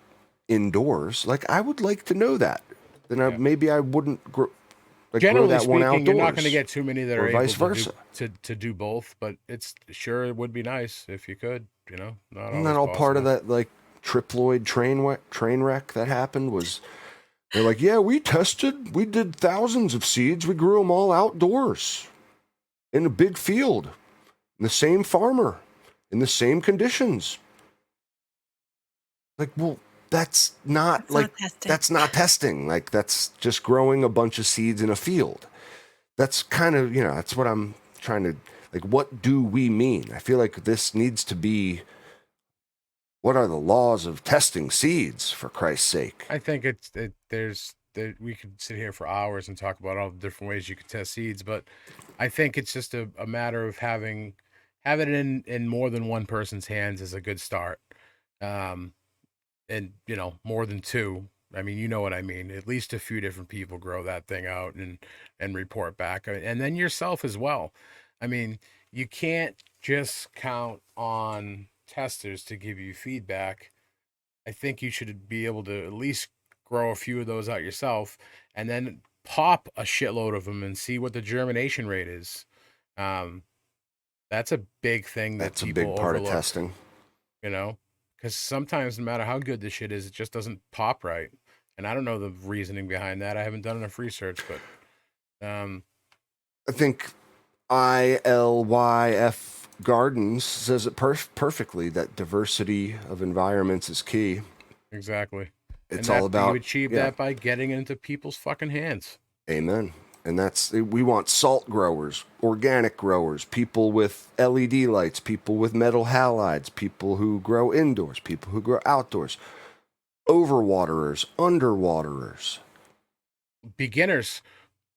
indoors, like I would like to know that. Then maybe I wouldn't grow that one outdoors. You're not going to get too many that are able vice versa. To do both, but it would be nice if you could, you know. Isn't that all part of that like triploid train wreck that happened? Was They're like, yeah, we did thousands of seeds. We grew them all outdoors in a big field, in the same farmer, in the same conditions. Like, well, that's not testing. that's not testing. Like, that's just growing a bunch of seeds in a field. That's kind of, that's what I'm trying to, like, what do we mean? I feel like this needs to be, what are the laws of testing seeds, for Christ's sake? I think we could sit here for hours and talk about all the different ways you could test seeds, but I think it's just a matter of having it in more than one person's hands is a good start. And more than two. I mean, you know what I mean. At least a few different people grow that thing out and report back, and then yourself as well. I mean, you can't just count on testers to give you feedback. I think you should be able to at least grow a few of those out yourself, and then pop a shitload of them and see what the germination rate is. Um, that's a big thing that That's a people big part of overlook. testing. Because sometimes no matter how good the shit is, it just doesn't pop right. And I don't know the reasoning behind that. I haven't done enough research, but I think ILYF Gardens says it perfectly, that diversity of environments is key. exactly. It's all about, you achieve that by getting into people's fucking hands. Amen. And we want salt growers, organic growers, people with LED lights, people with metal halides, people who grow indoors, people who grow outdoors, overwaterers, underwaterers, beginners,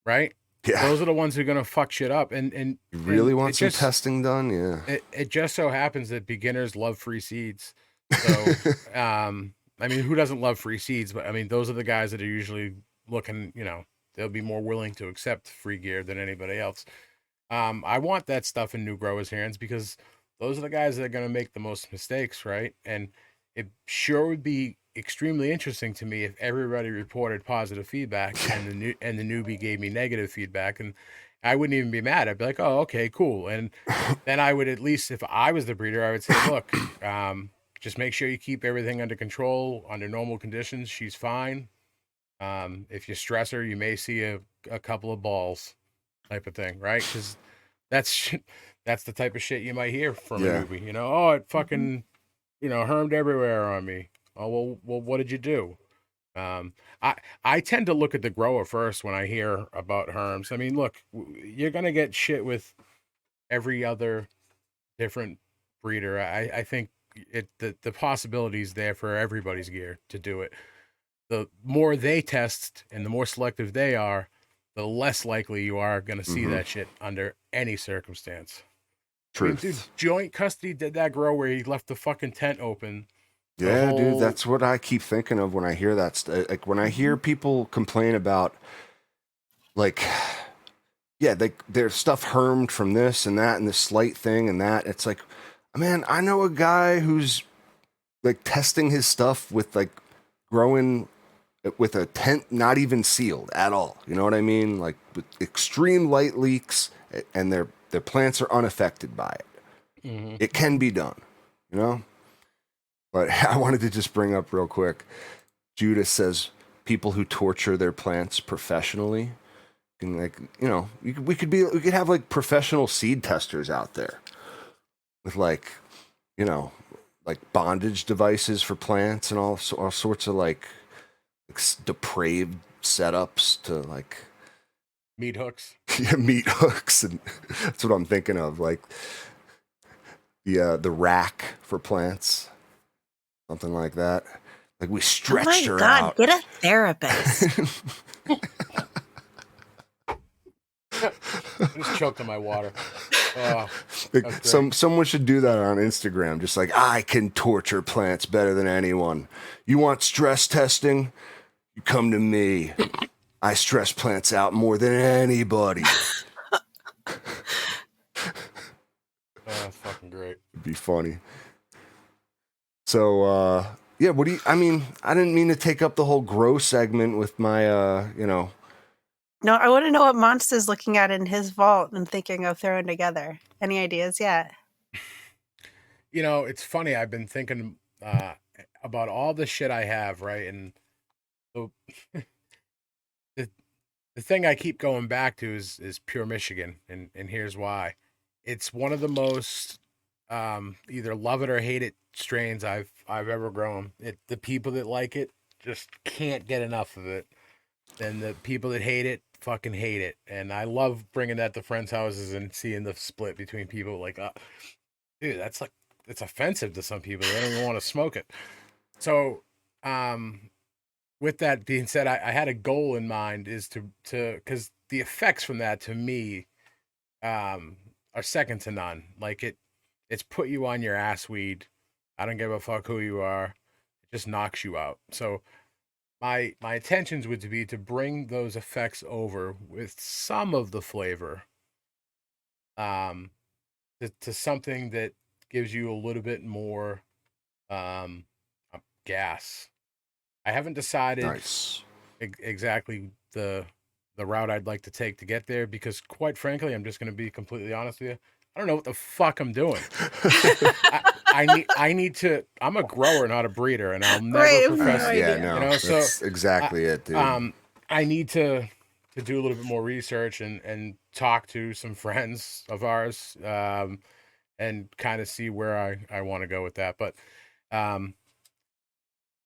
right? Yeah. Those are the ones who are going to fuck shit up. And you really want some testing done? Yeah. It just so happens that beginners love free seeds. So, I mean, who doesn't love free seeds? But I mean, those are the guys that are usually looking, they'll be more willing to accept free gear than anybody else. I want that stuff in new growers' hands because those are the guys that are going to make the most mistakes, right? And it sure would be extremely interesting to me if everybody reported positive feedback and the newbie gave me negative feedback, and I wouldn't even be mad. I'd be like, oh, okay, cool. And then I would, at least if I was the breeder, I would say, look, just make sure you keep everything under control under normal conditions. She's fine. If you stress her, you may see a couple of balls, type of thing, right? Because that's the type of shit you might hear from a newbie. Oh, it fucking hermed everywhere on me. Oh, well, what did you do? I tend to look at the grower first when I hear about herms. I mean, look, you're gonna get shit with every other different breeder. I think the possibilities there for everybody's gear to do it. The more they test and the more selective they are, the less likely you are going to see that shit under any circumstance. Truth. I mean, dude, Joint Custody did that grow where he left the fucking tent open. Yeah, dude, that's what I keep thinking of when I hear that. Like, when I hear people complain about, like, yeah, there's stuff hermed from this and that and this slight thing and that. It's like, man, I know a guy who's, like, testing his stuff with, like, growing with a tent not even sealed at all. You know what I mean? Like, with extreme light leaks, and their plants are unaffected by it. Mm-hmm. It can be done, But I wanted to just bring up real quick. Judas says people who torture their plants professionally, and we could have like professional seed testers out there with like bondage devices for plants and all sorts of like depraved setups to like meat hooks. Yeah, meat hooks, and that's what I'm thinking of, like the rack for plants, something like that. Like, we stretched her out. Get a therapist. I just choked on my water. Oh, like, someone should do that on Instagram. Just like, I can torture plants better than anyone. You want stress testing? You come to me. I stress plants out more than anybody. That's fucking great. It'd be funny. So, yeah, I didn't mean to take up the whole grow segment with my, No, I want to know what Monster's looking at in his vault and thinking of throwing together. Any ideas yet? It's funny. I've been thinking about all the shit I have, right? And so the thing I keep going back to is Pure Michigan, and here's why. It's one of the most either love it or hate it strains I've ever grown. The people that like it just can't get enough of it, and the people that hate it fucking hate it. And I love bringing that to friends' houses and seeing the split between people like, dude, that's like it's offensive to some people. They don't even want to smoke it. So, with that being said, I had a goal in mind is to because the effects from that to me are second to none. Like it's put you on your ass weed. I don't give a fuck who you are. It just knocks you out. So my intentions would be to bring those effects over with some of the flavor, um, to something that gives you a little bit more um gas. I haven't decided Nice. exactly the route I'd like to take to get there because, quite frankly, I'm just going to be completely honest with you. I don't know what the fuck I'm doing. I need to. I'm a grower, not a breeder, and I'll never Right, profess. no Yeah, idea. no, You know, so that's exactly it, dude. I need to do a little bit more research and talk to some friends of ours, and kind of see where I want to go with that. But um,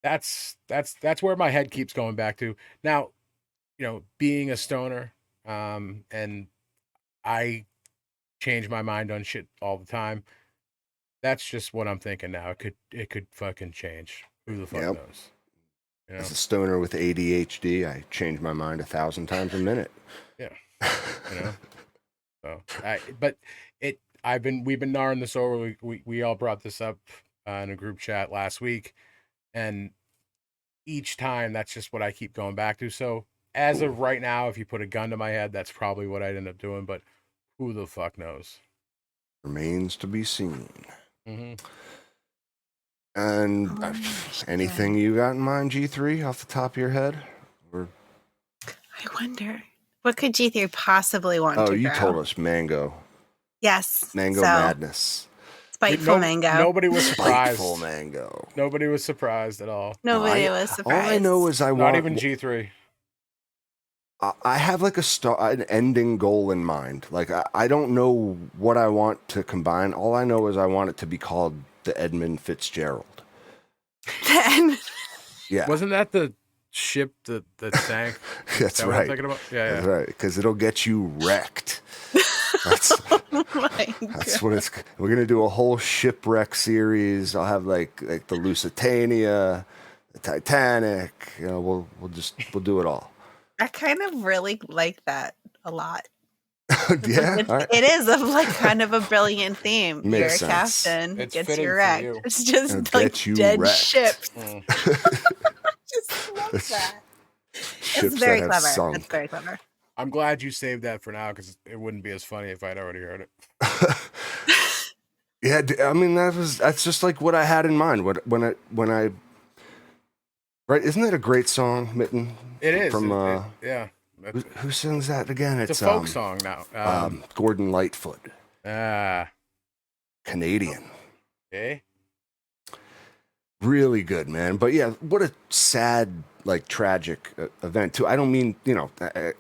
that's where my head keeps going back to now. Being a stoner, and I change my mind on shit all the time. That's just what I'm thinking now. It could fucking change. Who the fuck Yep. knows? As a stoner with ADHD, I change my mind 1,000 times a minute. Yeah. You know. But we've been gnawing this over. We all brought this up in a group chat last week, and each time that's just what I keep going back to. So as of right now, if you put a gun to my head, that's probably what I'd end up doing. But who the fuck knows? Remains to be seen. Mm-hmm. And anything you got in mind, G3, off the top of your head? Or I wonder, what could G3 possibly want to you grow? told us mango. Yes. Mango so, madness. Spiteful mango. Nobody was surprised. Spiteful mango. Nobody was surprised at all. Nobody was surprised. All I know is Not even G3. I have like an ending goal in mind. Like I don't know what I want to combine. All I know is I want it to be called the Edmund Fitzgerald. Then Yeah, Wasn't that the ship that sank? that's That what I'm right. thinking about? Yeah. That's right, because it'll get you wrecked. That's oh my that's what it's. We're gonna do a whole shipwreck series. I'll have like the Lusitania, the Titanic. We'll do it all. I kind of really like that a lot. Yeah, all right. It is like kind of a brilliant theme. Makes You're a sense. captain, It's gets fitting you for wrecked. you. It's just It'll like get you dead wrecked. ships. Mm. Just love that. Ships It's very that have clever. sunk. It's very clever. I'm glad you saved that for now because it wouldn't be as funny if I'd already heard it. Yeah, I mean that's just like what I had in mind. When I right? Isn't that a great song, Mitten? It is. From yeah. who sings that again? It's a folk song now. Gordon Lightfoot, Ah. Canadian. Okay. Really good, man. But yeah, what a sad, like tragic event too. I don't mean,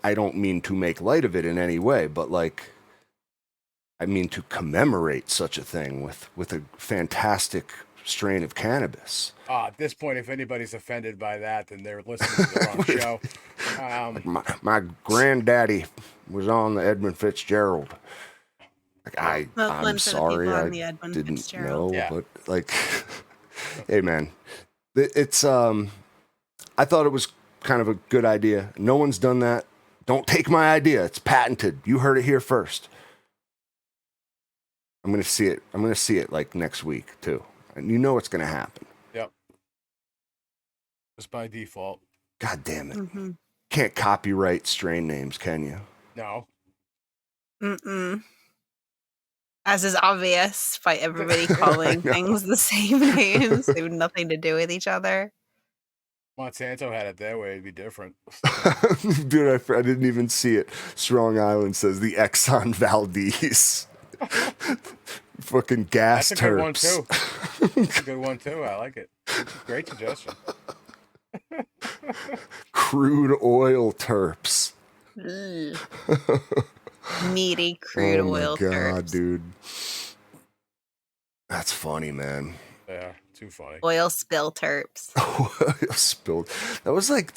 I don't mean to make light of it in any way, but like, I mean to commemorate such a thing with a fantastic strain of cannabis. At this point, if anybody's offended by that, then they're listening to the wrong show. My granddaddy was on the Edmund Fitzgerald. Like I'm for the sorry, people on I the Edmund didn't Fitzgerald. know, Yeah. but like, hey man, it's I thought it was kind of a good idea. No one's done that. Don't take my idea. It's patented. You heard it here first. I'm gonna see it. I'm gonna see it like next week too, and you know it's gonna happen. Yep. Just by default. God damn it! Mm-hmm. Can't copyright strain names, can you? No. Mm-mm. As is obvious by everybody calling know. things the same names. They have nothing to do with each other. Monsanto had it their way, it'd be different. Dude, I didn't even see it. Strong Island says the Exxon Valdez. Fucking gas That's a good one terps. too. That's a good one too. I like it. Great suggestion. Crude oil terps. Ugh. Meaty crude Oh my oil god, terps. dude. That's funny, man. Yeah, too funny. Oil spill terps. Spilled. That was like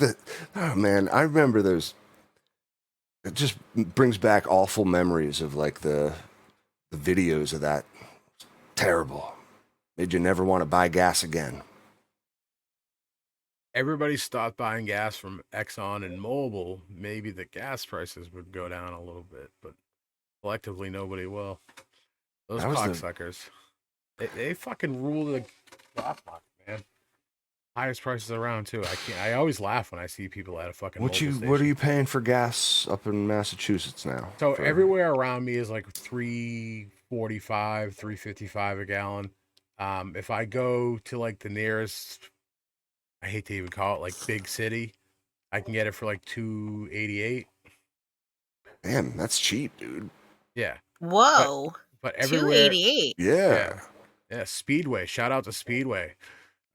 oh man, I remember those. It just brings back awful memories of like the videos of that. Terrible. Made you never want to buy gas again. Everybody stopped buying gas from Exxon and Mobil. Maybe the gas prices would go down a little bit, but collectively nobody will. Those That was cocksuckers. They fucking rule the stock market, man. Highest prices around too. I always laugh when I see people at a fucking What are you paying for gas up in Massachusetts now? So everywhere around me is like $3.45, $3.55 a gallon. If I go to like the nearest, I hate to even call it like big city, I can get it for like $2.88. Damn, that's cheap, dude. Yeah. Whoa. But everywhere, 288. Yeah. yeah. Speedway. Shout out to Speedway.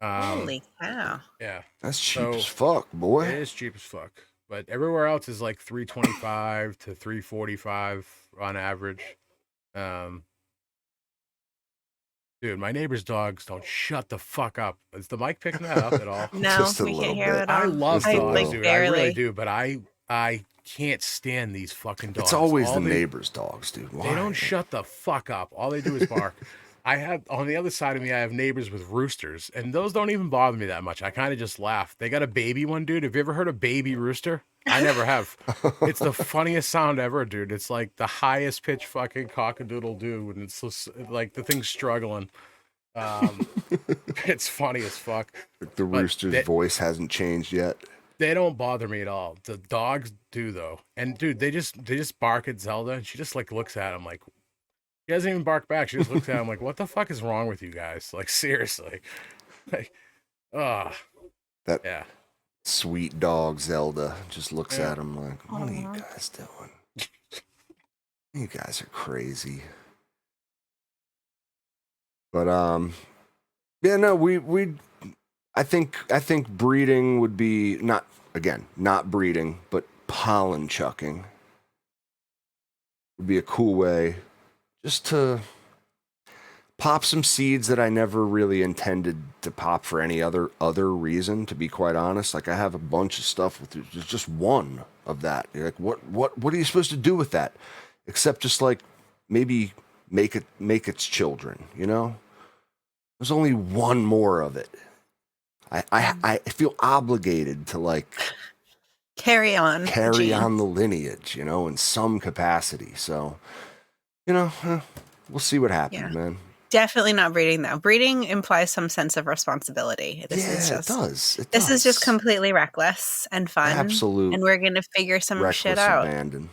Holy cow. Yeah. That's cheap So, as fuck, boy. It is cheap as fuck. But everywhere else is like $3.25 to $3.45 on average. Dude, my neighbor's dogs don't shut the fuck up. Is the mic picking that up at all? No, Just a we little can't hear bit. it at all. I love Just a dogs, little. dude. I really Barely. do, but I can't stand these fucking dogs. It's always All the they- neighbor's dogs, dude. Why? They don't shut the fuck up. All they do is bark. I have on the other side of me, I have neighbors with roosters, and those don't even bother me that much. I kind of just laugh. They got a baby one, dude. Have you ever heard a baby rooster? I never have. It's the funniest sound ever, dude. It's like the highest pitch fucking cockadoodle doo, and it's just, like the thing's struggling. It's funny as fuck. The rooster's voice hasn't changed yet. They don't bother me at all. The dogs do though, and dude, they just bark at Zelda, and she just like looks at him like. She doesn't even bark back. She just looks at him like, "What the fuck is wrong with you guys?" Like seriously, like, yeah. Sweet dog Zelda just looks at him like, "What are you guys doing? You guys are crazy." But yeah, no, I think breeding would be not breeding, but pollen chucking would be a cool way just to pop some seeds that I never really intended to pop for any other reason, to be quite honest. Like I have a bunch of stuff with there's just one of that. You're like, what are you supposed to do with that? Except just like maybe make its children, you know? There's only one more of it. I feel obligated to like Carry on the lineage, you know, in some capacity. So, you know, we'll see what happens, man. Definitely not breeding though. Breeding implies some sense of responsibility. It does. This is just completely reckless and fun. Absolute. And we're gonna figure some shit out. Abandon.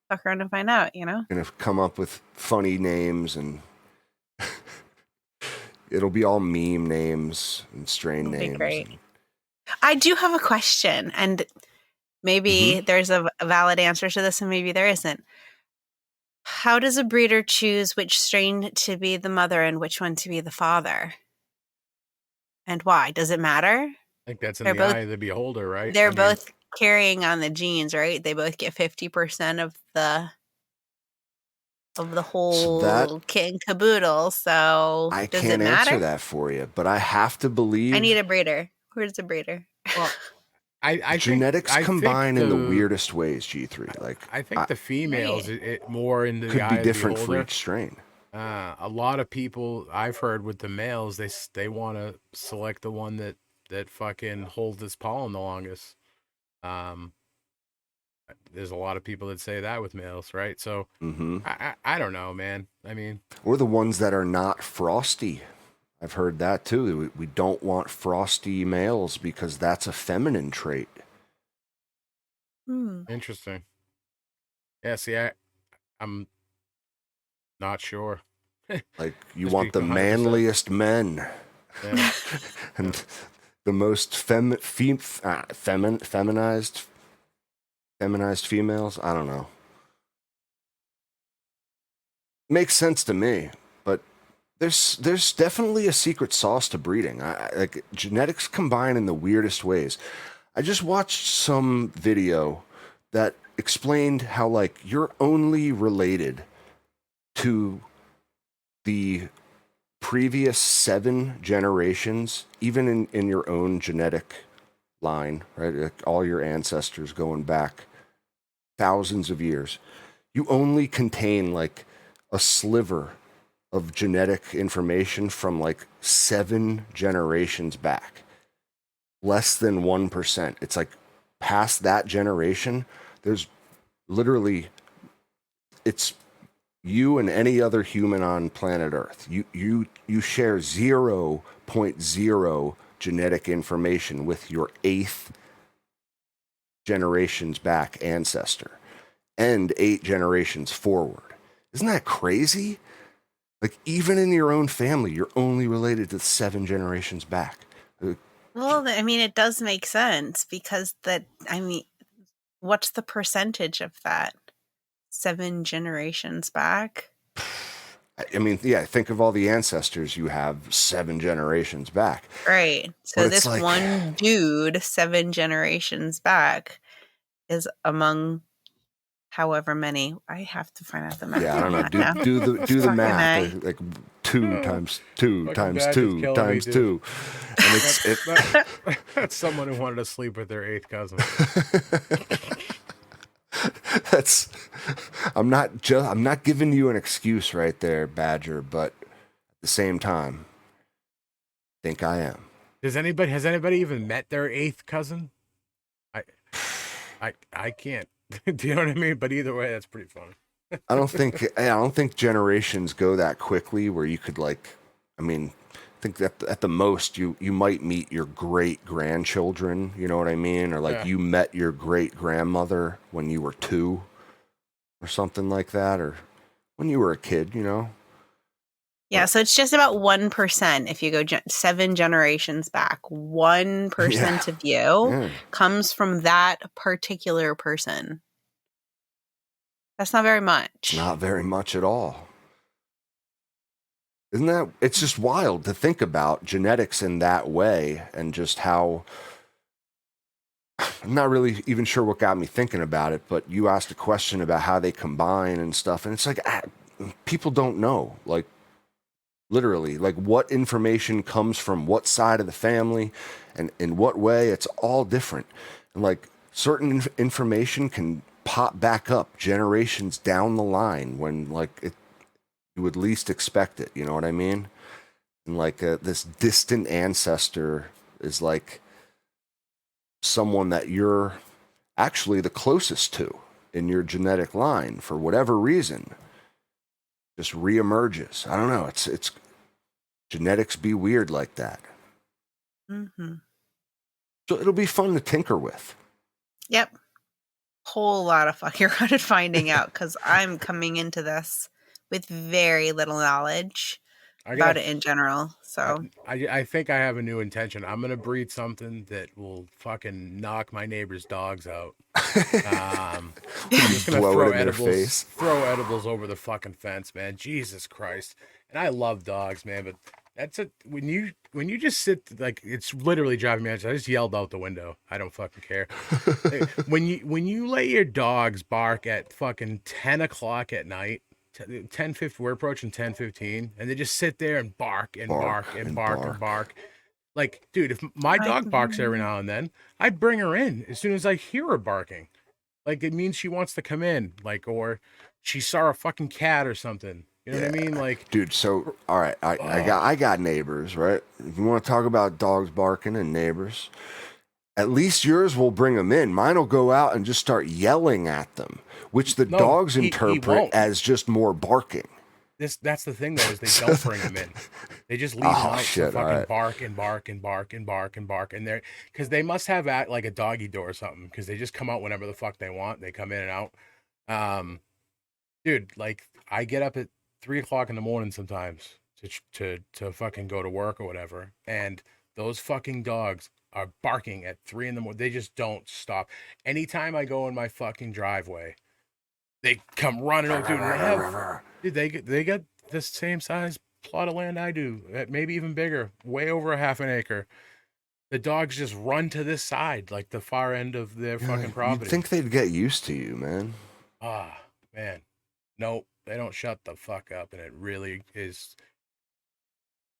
Fuck around and find out, you know? Gonna come up with funny names and it'll be all meme names and strain names. Great. I do have a question, and maybe there's a valid answer to this, and maybe there isn't. How does a breeder choose which strain to be the mother and which one to be the father? And why? Does it matter? I think that's in the eye of the beholder, right? They're both carrying on the genes, right? They both get 50% of the whole kit and caboodle. So I does can't it matter? answer that for you, but I have to believe. I need a breeder. Where's the breeder? Well, I genetics think combine in the weirdest ways. G3, like I think the females it more in the could eye be of different the for beholder. each strain. A lot of people I've heard with the males, they want to select the one that fucking holds its pollen the longest. There's a lot of people that say that with males, right? So I don't know, man. I mean, or the ones that are not frosty. I've heard that too. We don't want frosty males because that's a feminine trait. Interesting. Yeah, see, I'm not sure. Like you want the manliest men, and the most feminized females. I don't know. Makes sense to me, but there's definitely a secret sauce to breeding. Like genetics combine in the weirdest ways. I just watched some video that explained how like you're only related to the previous 7 generations, even in your own genetic line, right? Like all your ancestors going back thousands of years. You only contain like a sliver of genetic information from like 7 generations back. Less than 1%. It's like past that generation, there's literally, it's you and any other human on planet Earth. You share 0.0 genetic information with your 8th generations back ancestor and 8 generations forward. Isn't that crazy? Like, even in your own family, you're only related to 7 generations back. Well, I mean, it does make sense because what's the percentage of that? 7 generations back? I mean, yeah, think of all the ancestors you have 7 generations back. Right. So But it's this like, one dude 7 generations back is among however many. I have to find out the math. yeah, I don't know. on that now. Do the Fucking math. A. Like 2 times 2 Fucking times badge is 2 killing me, times dude. 2, and it's That's someone who wanted to sleep with their 8th cousin. that's. I'm not giving you an excuse right there, Badger, but at the same time, I think I am. Has anybody even met their 8th cousin? I can't. Do you know what I mean? But either way, that's pretty funny. I don't think generations go that quickly where you could like, I mean, I think that at the most you might meet your great grandchildren, you know what I mean? Or like Yeah. you met your great grandmother when you were 2 or something like that, or when you were a kid, you know? Yeah, so it's just about 1% if you go 7 generations back. 1% of you Yeah. comes from that particular person. That's not very much. Not very much at all. Isn't that, it's just wild to think about genetics in that way and just how, I'm not really even sure what got me thinking about it, but you asked a question about how they combine and stuff, and it's like, people don't know, like, literally, like what information comes from what side of the family and in what way. It's all different. And like certain information can pop back up generations down the line when like you would least expect it. You know what I mean? And like this distant ancestor is like someone that you're actually the closest to in your genetic line for whatever reason. Just reemerges. I don't know. It's genetics be weird like that. Mm-hmm. So it'll be fun to tinker with. Yep. Whole lot of fucking around finding out because I'm coming into this with very little knowledge about it in general. So I think I have a new intention. I'm gonna breed something that will fucking knock my neighbor's dogs out. I'm just gonna Blow throw it in their face. throw edibles over the fucking fence, man. Jesus Christ! And I love dogs, man, but that's it. When you just sit, like, it's literally driving me nuts. I just yelled out the window. I don't fucking care. When you let your dogs bark at fucking 10 o'clock at night. 10:50, we're approaching 10:15, and they just sit there and bark and bark and bark and bark. Like, dude, if my dog barks every now and then, I bring her in as soon as I hear her barking. Like, it means she wants to come in, like, or she saw a fucking cat or something. You know what I mean? Like, Dude, so all right, I got neighbors, right? If you want to talk about dogs barking and neighbors, at least yours will bring them in. Mine will go out and just start yelling at them, which the dogs he interpret won't. as just more barking. that's the thing, though, is they don't bring them in. They just leave them out to fucking bark and bark and bark and bark and bark. And they're, because they must have like a doggy door or something, because they just come out whenever the fuck they want. They come in and out. Dude, like, I get up at 3 o'clock in the morning sometimes to fucking go to work or whatever, and those fucking dogs are barking at 3 in the morning. They just don't stop. Anytime I go in my fucking driveway, they come running over. Dude, they got the same size plot of land I do, maybe even bigger, way over a half an acre. the dogs just run to this side, like the far end of their fucking You'd property. think they'd get used to you, man. Ah, man. Nope, they don't shut the fuck up, and it really is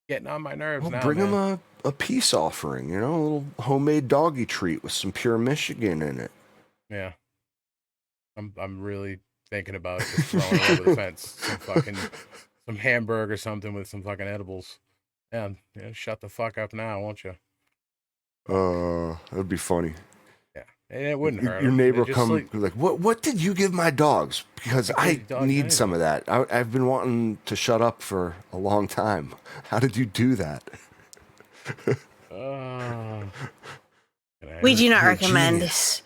getting on my nerves Well, now, bring man. them a peace offering, a little homemade doggy treat with some pure Michigan in it. Yeah. I'm really thinking about just throwing it over the fence. Some hamburger or something with some fucking edibles. Yeah, shut the fuck up now, won't you? That'd be funny. Yeah, and it wouldn't hurt Your them. neighbor Just come sleep. like, what did you give my dogs? Because I I gave dogs need some of anything. that. I've been wanting to shut up for a long time. How did you do that? We do not You're a recommend genius.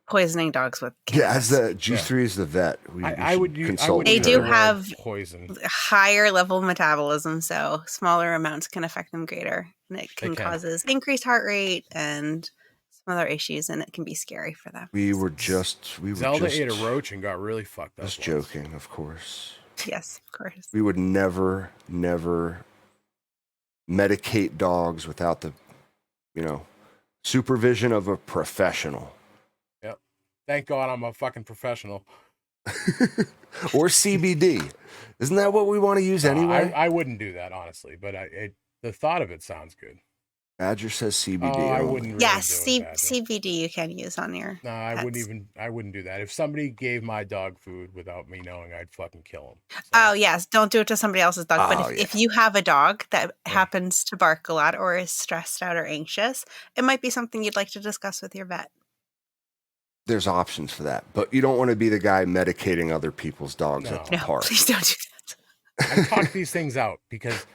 poisoning dogs with Yeah, as cannabis. the G3 is the vet. We I should would use. I consult wouldn't They each use do the other. word have poison. higher level metabolism, so smaller amounts can affect them greater, and it They can can. causes increased heart rate and some other issues, and it can be scary for them. We were just Zelda ate a roach and got really fucked up. Just once. joking, of course. Yes, of course. We would never medicate dogs without the, supervision of a professional. Yep. Thank God I'm a fucking professional. Or CBD. Isn't that what we want to use anyway? I wouldn't do that honestly, but the thought of it sounds good. Badger says CBD. Oh, I only. wouldn't really Yes, do it, Badger. CBD you can use on your No, I pets. wouldn't do that. If somebody gave my dog food without me knowing, I'd fucking kill him. So, Oh yes, don't do it to somebody else's dog. But Oh, if you have a dog that Yeah. happens to bark a lot or is stressed out or anxious, it might be something you'd like to discuss with your vet. There's options for that. But you don't want to be the guy medicating other people's dogs at the No, park. please don't do that. I talk these things out because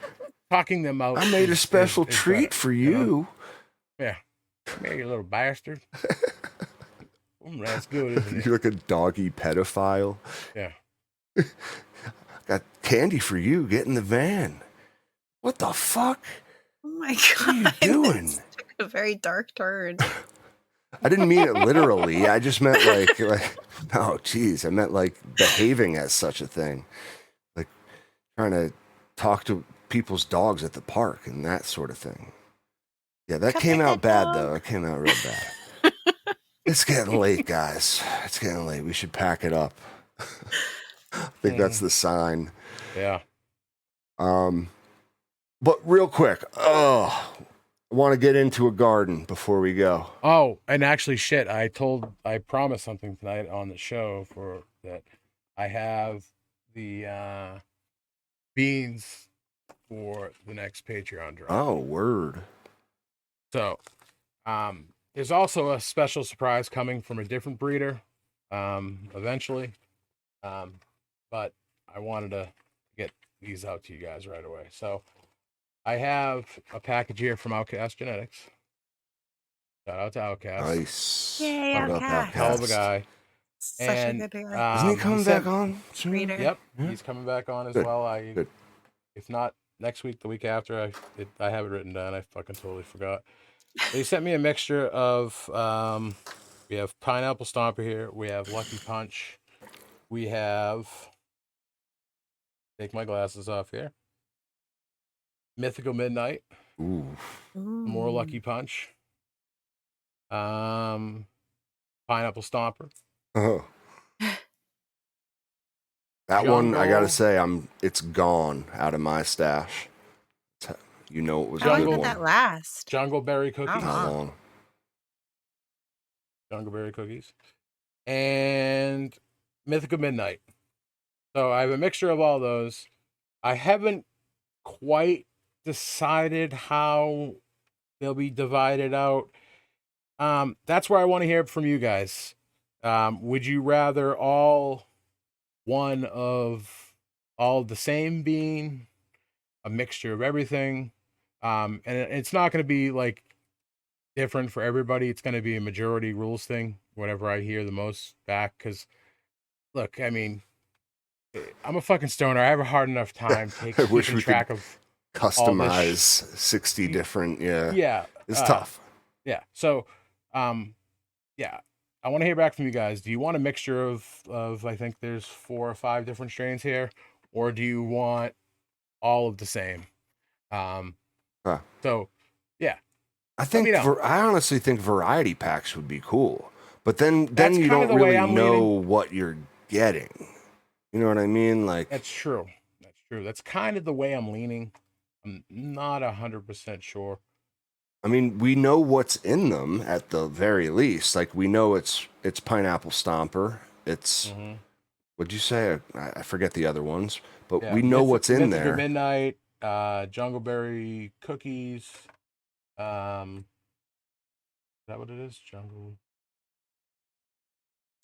talking them out. I made a special is treat better, for you know? you. Yeah. Come here, you little bastard. That's good, isn't it? You're like a doggy pedophile. Yeah. Got candy for you. Get in the van. What the fuck? Oh my What are you god. doing? This took a very dark turn. I didn't mean it literally. I just meant like oh geez. I meant like behaving as such a thing. Like trying to talk to people's dogs at the park and that sort of thing. Yeah, that Come came get out that bad dog. though. It came out real bad. It's getting late, guys. It's getting late. We should pack it up. I think that's the sign. Yeah. But real quick, I want to get into a garden before we go. Oh, and actually, shit, I promised something tonight on the show for that. I have the beans for the next Patreon drop. Oh, word. So, there's also a special surprise coming from a different breeder, eventually. But I wanted to get these out to you guys right away. So, I have a package here from Outcast Genetics. Shout out to Outcast. Nice. Yay, Shout out Outcast. Hell of a guy. Such And, a good guy. Isn't he coming back sent- on soon? Breeder. Yep, Yeah. he's coming back on as Good, well. good. If not next week, the week after, I have it written down. I fucking totally forgot. They sent me a mixture of we have Pineapple Stomper here, we have Lucky Punch, we have take my glasses off here. Mythical Midnight, Ooh. more Lucky Punch. Pineapple Stomper. Oh. That one, I gotta Jungle. say, it's gone out of my stash. You know it was How a long good Jungle. did one. that last? Jungle Berry Cookies. Oh. How long? Jungleberry cookies, and Mythical Midnight. So I have a mixture of all those. I haven't quite decided how they'll be divided out. That's where I want to hear from you guys. Would you rather all one of all the same bean, a mixture of everything? And it's not going to be like different for everybody. It's going to be a majority rules thing, whatever I hear the most back. Because, look, I mean, I'm a fucking stoner. I have a hard enough time I wish keeping we track could of. Customize 60 different, Yeah, It's tough. yeah. So, yeah, I want to hear back from you guys. Do you want a mixture of I think there's 4 or 5 different strains here, or do you want all of the same? Huh. So, yeah. I think I honestly think variety packs would be cool, but then you kind don't of the way really I'm know leaning. what you're getting. You know what I mean? Like That's true. That's true. That's kind of the way I'm leaning. I'm not 100% sure. I mean, we know what's in them at the very least. Like we know it's pineapple stomper. It's what'd you say? I forget the other ones, but Yeah, we know what's in Myth After there. Midnight, Jungleberry cookies. Is that what it is? Jungle.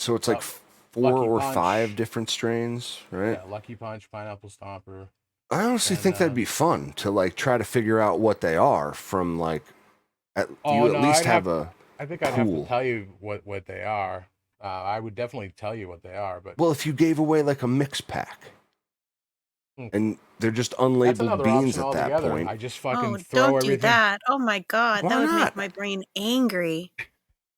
So it's like 4 Lucky or Punch. 5 different strains, right? Yeah, Lucky Punch, Pineapple Stomper. I honestly think that'd be fun to like try to figure out what they are from like you at least have a I think I'd have to tell you what they are. I would definitely tell you what they are, but well, if you gave away like a mix pack and they're just unlabeled beans at that point, I just fucking throw don't everything. do that. Oh my God. Why that would not? make my brain angry. But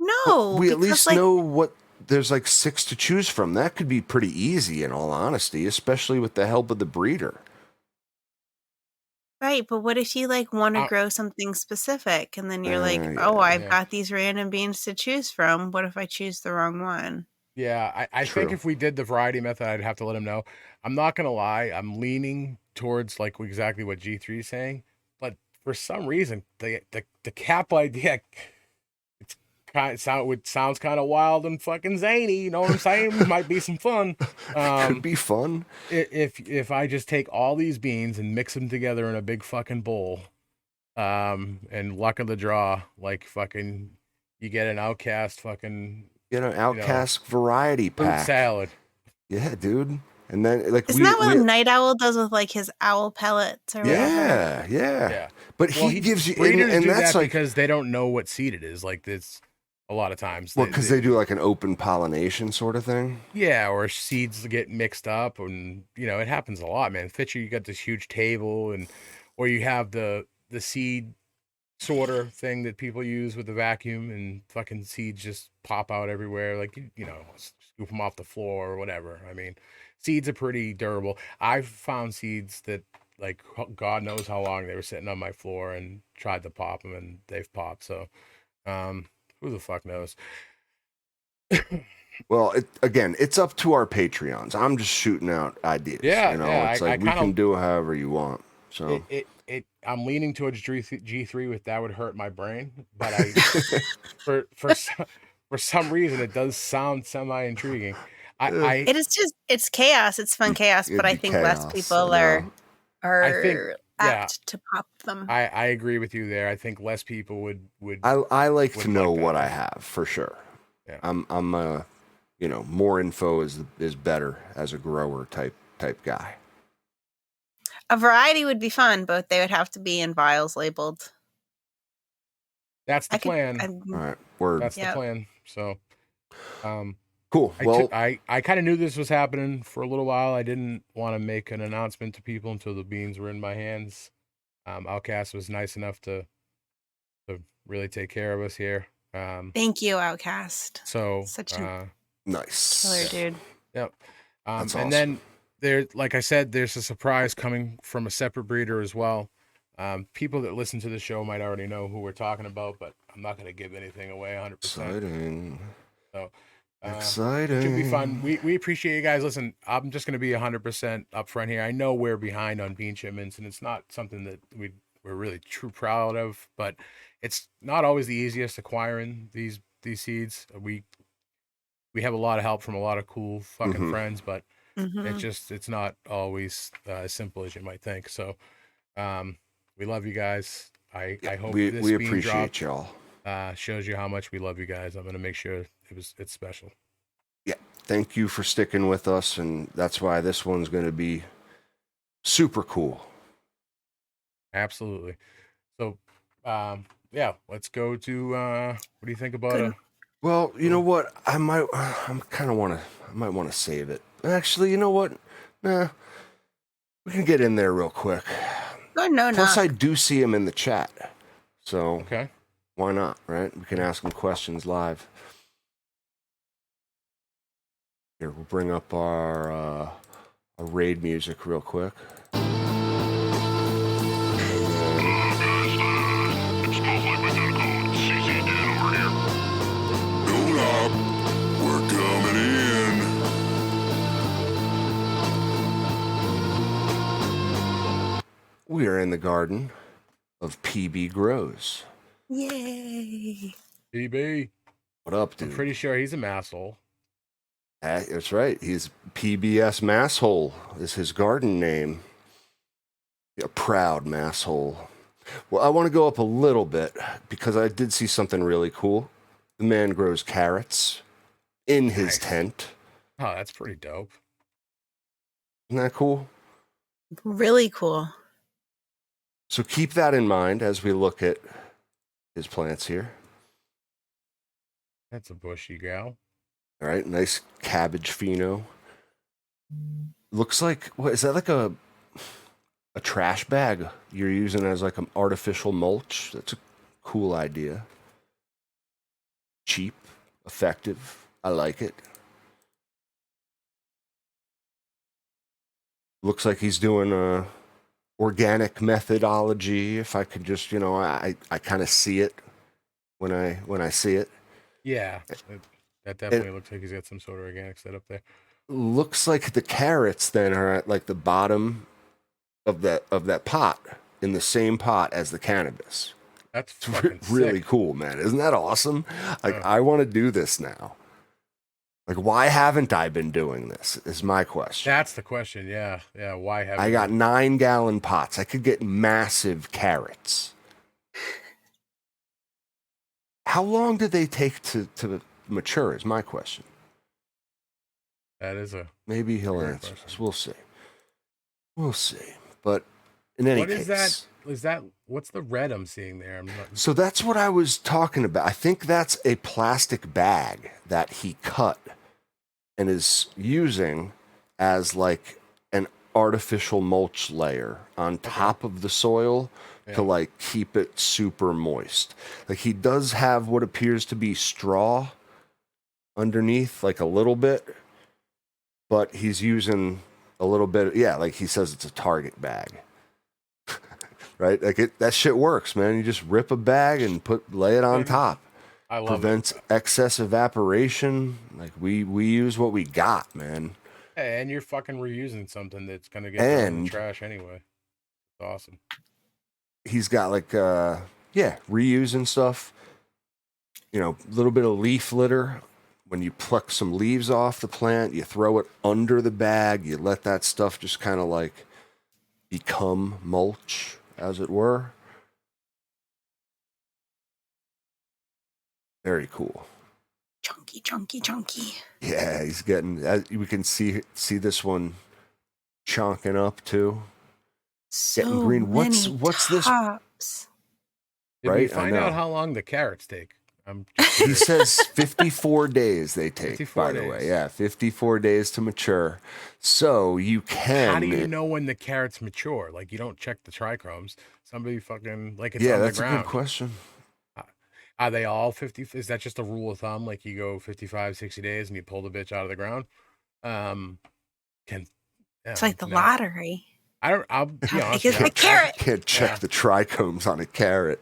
No, we at because least like, know what there's like 6 to choose from. That could be pretty easy in all honesty, especially with the help of the breeder. right, but what if you like want to grow something specific and then you're like, yeah, oh, I've got these random beans to choose from. What if I choose the wrong one? Yeah, I think if we did the variety method, I'd have to let him know. I'm not gonna lie, I'm leaning towards like exactly what G3 is saying, but for some reason, the cap idea, it's sounds kind of wild and fucking zany. You know what I'm saying? Might be some fun. Could be fun. If I just take all these beans and mix them together in a big fucking bowl, and luck of the draw, like fucking, you get an Outcast fucking. Get an Outcast variety pack. Fruit salad. Yeah, dude. And then like Isn't that what Night Owl does with like his owl pellets or whatever? Yeah. But he gives you breeders do that's that like because they don't know what seed it is. Like this, a lot of times. Well, because they do like an open pollination sort of thing. Yeah, or seeds get mixed up, and it happens a lot, man. Fisher, you got this huge table, or you have the seed sorter thing that people use with the vacuum, and fucking seeds just pop out everywhere, like scoop them off the floor or whatever. I mean, seeds are pretty durable. I've found seeds that, like, God knows how long they were sitting on my floor, and tried to pop them, and they've popped. So, who the fuck knows? Well, it's up to our Patreons. I'm just shooting out ideas. Yeah, it's like we can do it however you want. So I'm leaning towards G3 with that would hurt my brain, but for some reason it does sound semi intriguing. It's chaos. It's fun chaos, but I think less people are apt to pop them. I agree with you there. I think less people would. I like to know what I have for sure. Yeah. I'm more info is better as a grower type guy. A variety would be fun, but they would have to be in vials labeled. That's the plan. All right, word. That's the plan. So, cool. Well, I kind of knew this was happening for a little while. I didn't want to make an announcement to people until the beans were in my hands. Outcast was nice enough to really take care of us here. Thank you, Outcast. So such a nice killer dude. Yep. That's and awesome. then like I said, there's a surprise coming from a separate breeder as well. People that listen to the show might already know who we're talking about, but I'm not going to give anything away 100%. Exciting. So, exciting. It should be fun. We appreciate you guys. Listen, I'm just going to be 100% upfront here. I know we're behind on bean shipments, and it's not something that we're really too proud of, but it's not always the easiest acquiring these seeds. We have a lot of help from a lot of cool fucking friends, but it's not always as simple as you might think. So, we love you guys. I hope we this appreciate y'all. Shows you how much we love you guys. I'm gonna make sure it's special. Yeah, thank you for sticking with us, and that's why this one's gonna be super cool. Absolutely. So, let's go to what do you think about Well, you know what? I might want to save it. Actually, you know what? Nah, we can get in there real quick. Plus, I do see him in the chat, so okay, why not? Right? We can ask him questions live. Here, we'll bring up our raid music real quick. behind the garden of PB Grows. Yay! PB. What up, I'm dude? pretty sure he's a masshole. That's right. He's PBS Masshole is his garden name. A proud masshole. Well, I want to go up a little bit because I did see something really cool. The man grows carrots in his Nice. tent. Oh, that's pretty dope. Isn't that cool? Really cool. So keep that in mind as we look at his plants here. That's a bushy gal. All right, nice cabbage pheno. Looks like, what is that, like a trash bag you're using as like an artificial mulch? That's a cool idea. Cheap, effective. I like it. Looks like he's doing a organic methodology. If I could just, I kind of see it when I see it. Yeah, that definitely looks like he's got some sort of organic setup there. Looks like the carrots then are at like the bottom of that pot, in the same pot as the cannabis. That's It's fucking really sick. cool, man. Isn't that awesome? Like, I want to do this now. Like, why haven't I been doing this? Is my question. That's the question. Yeah. Why haven't I got 9-gallon pots. I could get massive carrots. How long do they take to mature? Is my question. That is a. Maybe he'll great answer question. us. We'll see. We'll see. But in any What case, is that? Is that what's the red I'm seeing there? I'm not. so that's what I was talking about. I think that's a plastic bag that he cut and is using as like an artificial mulch layer on top of the soil to like keep it super moist. Like, he does have what appears to be straw underneath, like a little bit, but he's using a little bit. Yeah, like he says, it's a Target bag. Right? Like, that shit works, man. You just rip a bag and lay it on top. I love Prevents it. excess evaporation. Like, we use what we got, man. Hey, and you're fucking reusing something that's gonna get thrown in the trash anyway. It's awesome. He's got like reusing stuff. A little bit of leaf litter. When you pluck some leaves off the plant, you throw it under the bag. You let that stuff just kind of like become mulch, as it were. Very cool. Chunky. Yeah, he's getting. We can see this one chonking up too. So Getting green. What's this? tops. Did Right? we I find know. out how long the carrots take? He says 54 days they take, 54 by the days. way. Yeah, 54 days to mature. So you can. How do you know when the carrots mature? Like, you don't check the trichomes. Somebody fucking like it's Yeah, on the that's a ground. good question. Are they all 50? Is that just a rule of thumb? Like, you go 55, 60 days and you pull the bitch out of the ground? It's like the lottery. I'll be honest. It's a carrot. Can't check the trichomes on a carrot.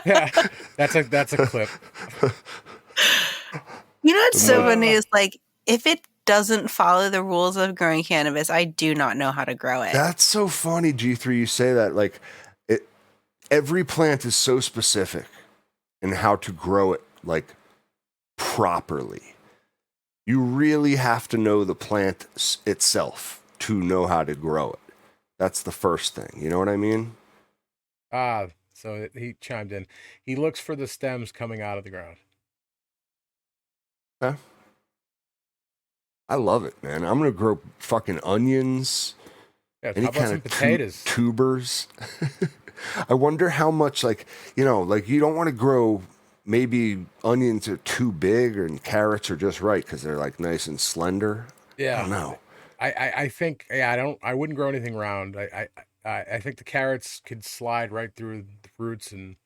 Yeah, that's a clip. You know what's so funny is, like, if it doesn't follow the rules of growing cannabis, I do not know how to grow it. That's so funny, G3. You say that. Like, every plant is so specific in how to grow it, like, properly. You really have to know the plant itself to know how to grow it. That's the first thing. You know what I mean? So he chimed in. He looks for the stems coming out of the ground. Okay. I love it, man. I'm gonna grow fucking onions. Yeah, Any how about kind some of potatoes? tubers. I wonder how much, like you don't want to grow. Maybe onions are too big and carrots are just right because they're like nice and slender. Yeah, I don't know. I think I wouldn't grow anything round. I think the carrots could slide right through the roots and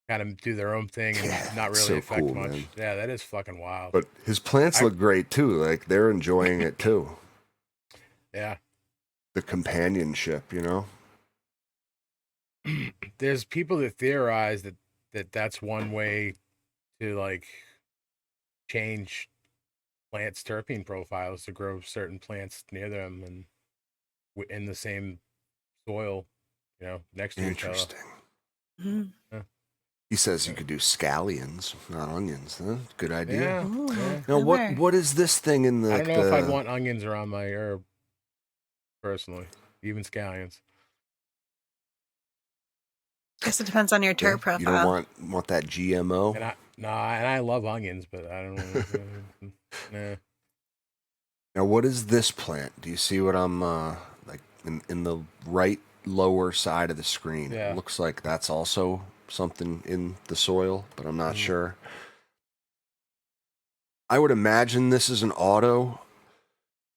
kind of do their own thing and not really so affect cool, much. man. Yeah, that is fucking wild. But his plants look great too. Like, they're enjoying it too. Yeah. The companionship, There's people that theorize that's one way to like change plants' terpene profiles to grow certain plants near them and in the same soil, next to each other. Interesting. Mhm. He says you could do scallions, not onions. Huh? Good idea. Yeah. Ooh, Yeah. Now, clever. what is this thing in the? I don't know if I'd want onions around my herb, personally, even scallions. Guess it depends on your Yeah, turd profile. you don't want that GMO. And I love onions, but I don't know. Nah. Now, what is this plant? Do you see what I'm like in the right lower side of the screen? Yeah. It looks like that's also something in the soil, but I'm not sure. I would imagine this is an auto.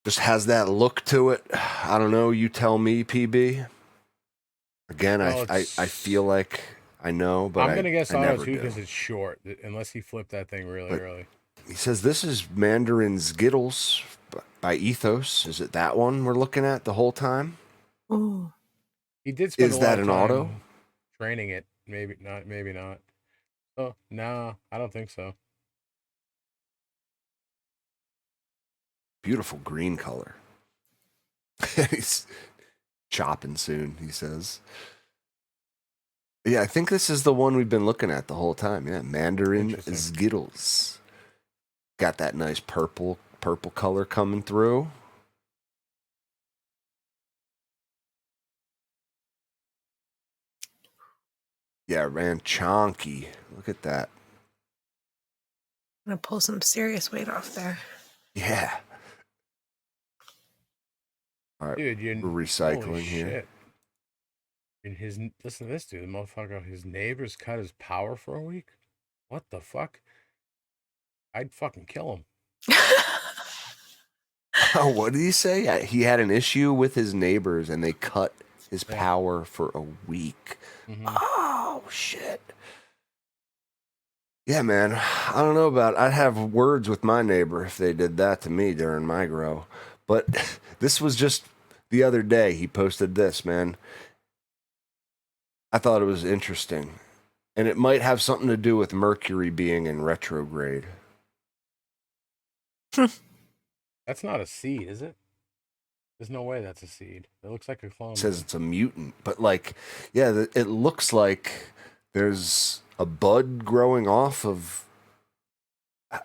Just has that look to it. I don't know. You tell me, PB. Again, Well, I feel like I know, but I'm gonna guess I auto never too do. because it's short. Unless he flipped that thing really early. He says this is Mandarin Skittles by Ethos. Is it that one we're looking at the whole time? Ooh. He did spend Is a lot that of an time auto? training it. Maybe not. Maybe not. Oh no, I don't think so. Beautiful green color. He's chopping soon, he says. Yeah, I think this is the one we've been looking at the whole time. Yeah, Mandarin Interesting. Skittles. Got that nice purple color coming through. Yeah, ran chonky. Look at that. I'm gonna pull some serious weight off there. Yeah. All right, Dude, we're recycling holy here. shit. And listen to this dude, the motherfucker. His neighbors cut his power for a week. What the fuck? I'd fucking kill him. Oh, what did he say? He had an issue with his neighbors and they cut his power for a week. Mhm. Oh, shit. Yeah, man. I don't know about I'd have words with my neighbor if they did that to me during my grow. But this was just the other day. He posted this, man. I thought it was interesting. And it might have something to do with Mercury being in retrograde. That's not a seed, is it? There's no way that's a seed. It looks like a clone. It says it's a mutant. But, like, yeah, it looks like there's a bud growing off of,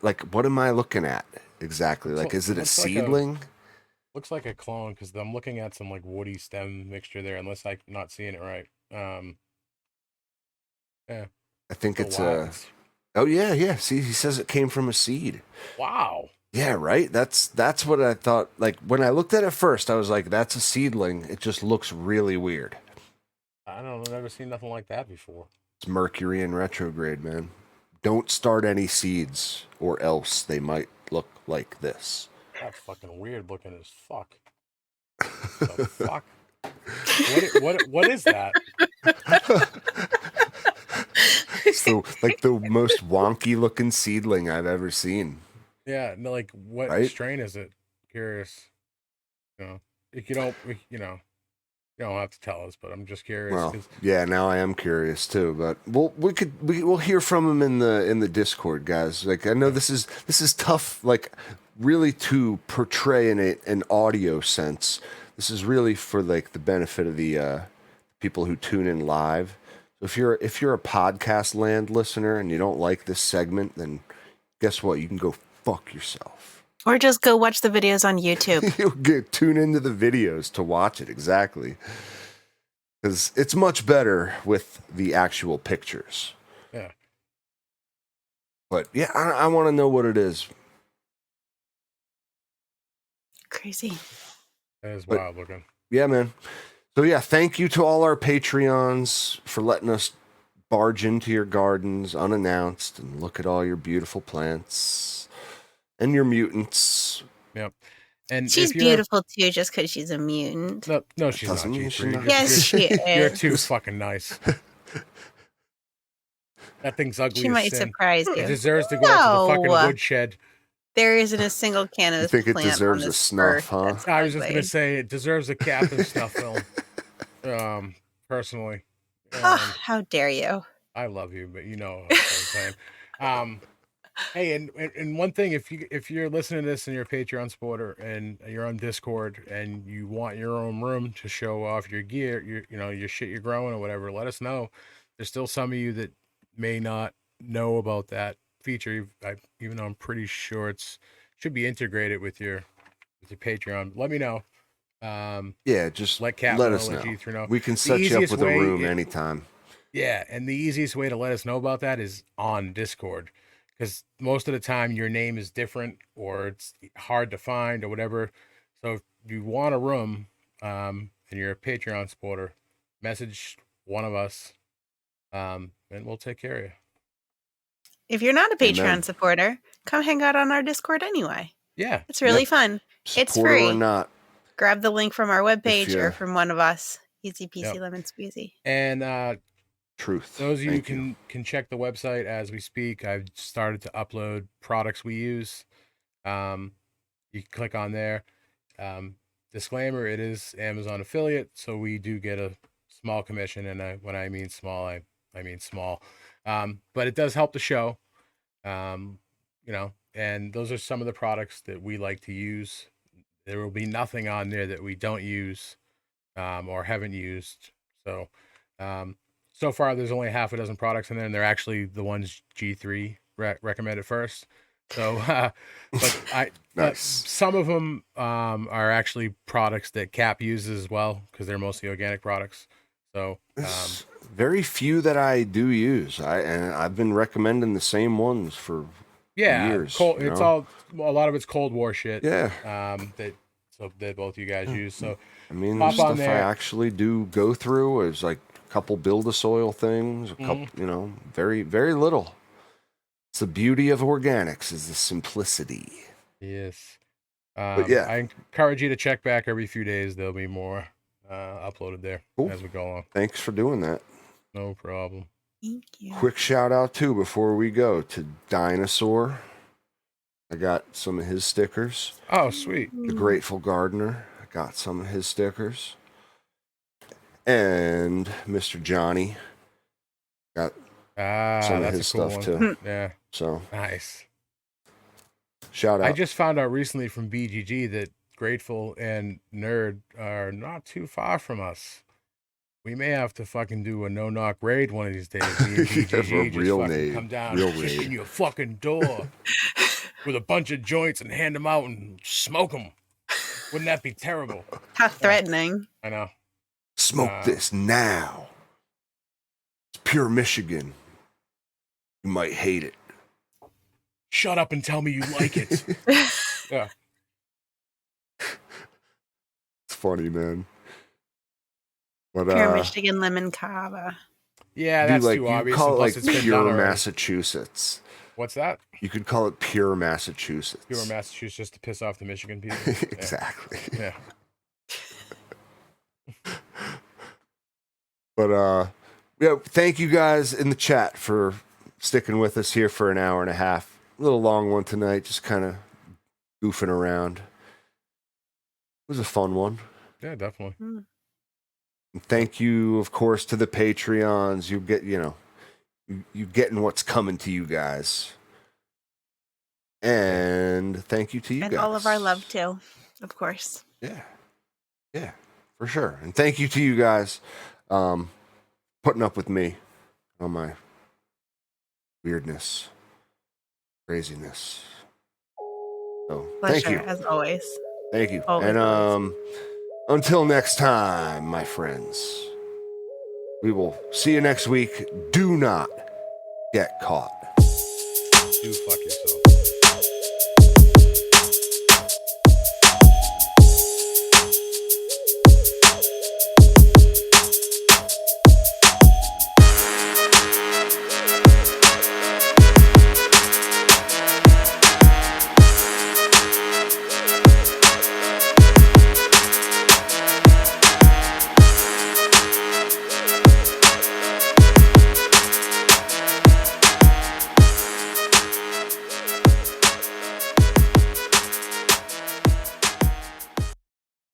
like, what am I looking at exactly? Like, is it a seedling? Looks like a clone because I'm looking at some like woody stem mixture there. Unless I'm not seeing it right. Yeah. I think it's wild. Oh yeah. See, he says it came from a seed. Wow. Yeah, right. That's what I thought. Like when I looked at it first, I was like, "That's a seedling." It just looks really weird. I don't know. I've never seen nothing like that before. It's Mercury in retrograde, man. Don't start any seeds, or else they might look like this. That's fucking weird looking as fuck. The fuck? What is that? It's the most wonky looking seedling I've ever seen. Yeah, no, like what Right? strain is it? Curious. If you don't, you don't have to tell us, but I'm just curious. Well, 'cause yeah, now I am curious too, but we'll hear from him in the Discord, guys. Like I know this is tough, like really to portray in an audio sense. This is really for like the benefit of the people who tune in live. So if you're a podcast land listener and you don't like this segment, then guess what? You can go fuck yourself. Or just go watch the videos on YouTube. You'll tune into the videos to watch it, exactly. Because it's much better with the actual pictures. Yeah. But yeah, I want to know what it is. Crazy. That is wild looking. Yeah, man. So yeah, thank you to all our Patreons for letting us barge into your gardens unannounced and look at all your beautiful plants and your mutants. Yep. And She's if you're beautiful too, just because she's a mutant. no, she's doesn't not. mean she's not. Yes, she You're is. too fucking nice. That thing's ugly She as might sin. surprise It you. deserves to go out to the fucking No. woodshed. There isn't a single can of You think it plant deserves on a this snuff, earth huh? that's I was just ugly. gonna say it deserves a cap and snuff film. Personally, How dare you? I love you, but you know what I'm saying. Hey, and one thing, if you're listening to this and you're a Patreon supporter and you're on Discord and you want your own room to show off your gear, your shit you're growing or whatever, let us know. There's still some of you that may not know about that feature. Even though I'm pretty sure should be integrated with your Patreon. Let me know. Yeah, just Let Cat let know, us let know. G3 know. We can The set you up easiest with a way room anytime. Yeah, and the easiest way to let us know about that is on Discord, because most of the time your name is different or it's hard to find or whatever. So if you want a room, and you're a Patreon supporter, message one of us, and we'll take care of you. If you're not a Patreon Amen. supporter, come hang out on our Discord anyway. Yeah, It's really Yep. fun. It's Supporter or free. not. Grab the link from our webpage you- or from one of us. Easy peasy Yep. lemon squeezy. and Truth. those of you Thank can check the website as we speak. I've started to upload products we use. You can click on there. Disclaimer: it is Amazon affiliate, so we do get a small commission. And when I mean small, I mean small. But it does help the show. And those are some of the products that we like to use. There will be nothing on there that we don't use, or haven't used. So, so far there's only half a dozen products in there, and they're actually the ones G3 recommended first. So, but Nice. some of them are actually products that Cap uses as well, because they're mostly organic products. So, There's very few that I do use. I've been recommending the same ones for years. it's all a lot of it's Cold War shit. Yeah. That both you guys use. So, I mean, hop there's on stuff I there. actually do go through. Is like a couple build a soil things, a couple, very, very little. It's the beauty of organics is the simplicity. Yes. But yeah. I encourage you to check back every few days. There'll be more uploaded there Cool. as we go along. Thanks for doing that. No problem. Thank you. Quick shout out too before we go to Dinosaur. I got some of his stickers. Oh, sweet. The Grateful Gardener. I got some of his stickers. And Mr. Johnny got some of That's his a cool stuff one. too. Yeah. So Nice. shout out. I just found out recently from BGG that Grateful and Nerd are not too far from us. We may have to fucking do a no-knock raid one of these days. Me and BGG just real fucking raid. come down Real and kick raid. in your fucking door with a bunch of joints and hand them out and smoke them. Wouldn't that be terrible? How threatening. I know. Smoke this now. It's pure Michigan. You might hate it. Shut up and tell me you like it. Yeah. It's funny, man. But Pure Michigan lemon cava. Yeah, that's too you obvious. call it and plus like it's been done pure already. Massachusetts. What's that? You could call it pure Massachusetts. Pure Massachusetts, just to piss off the Michigan people. Exactly. Yeah. But thank you guys in the chat for sticking with us here for an hour and a half. A little long one tonight, just kind of goofing around. It was a fun one. Yeah, definitely. And thank you, of course, to the Patreons. You get, you getting what's coming to you guys. And thank you to you And guys. all of our love too, of course. Yeah, for sure. And thank you to you guys putting up with me on my weirdness, craziness. So Pleasure, thank you. as always. Thank you. Always, And until next time, my friends, we will see you next week. Do not get caught. Do fuck yourself.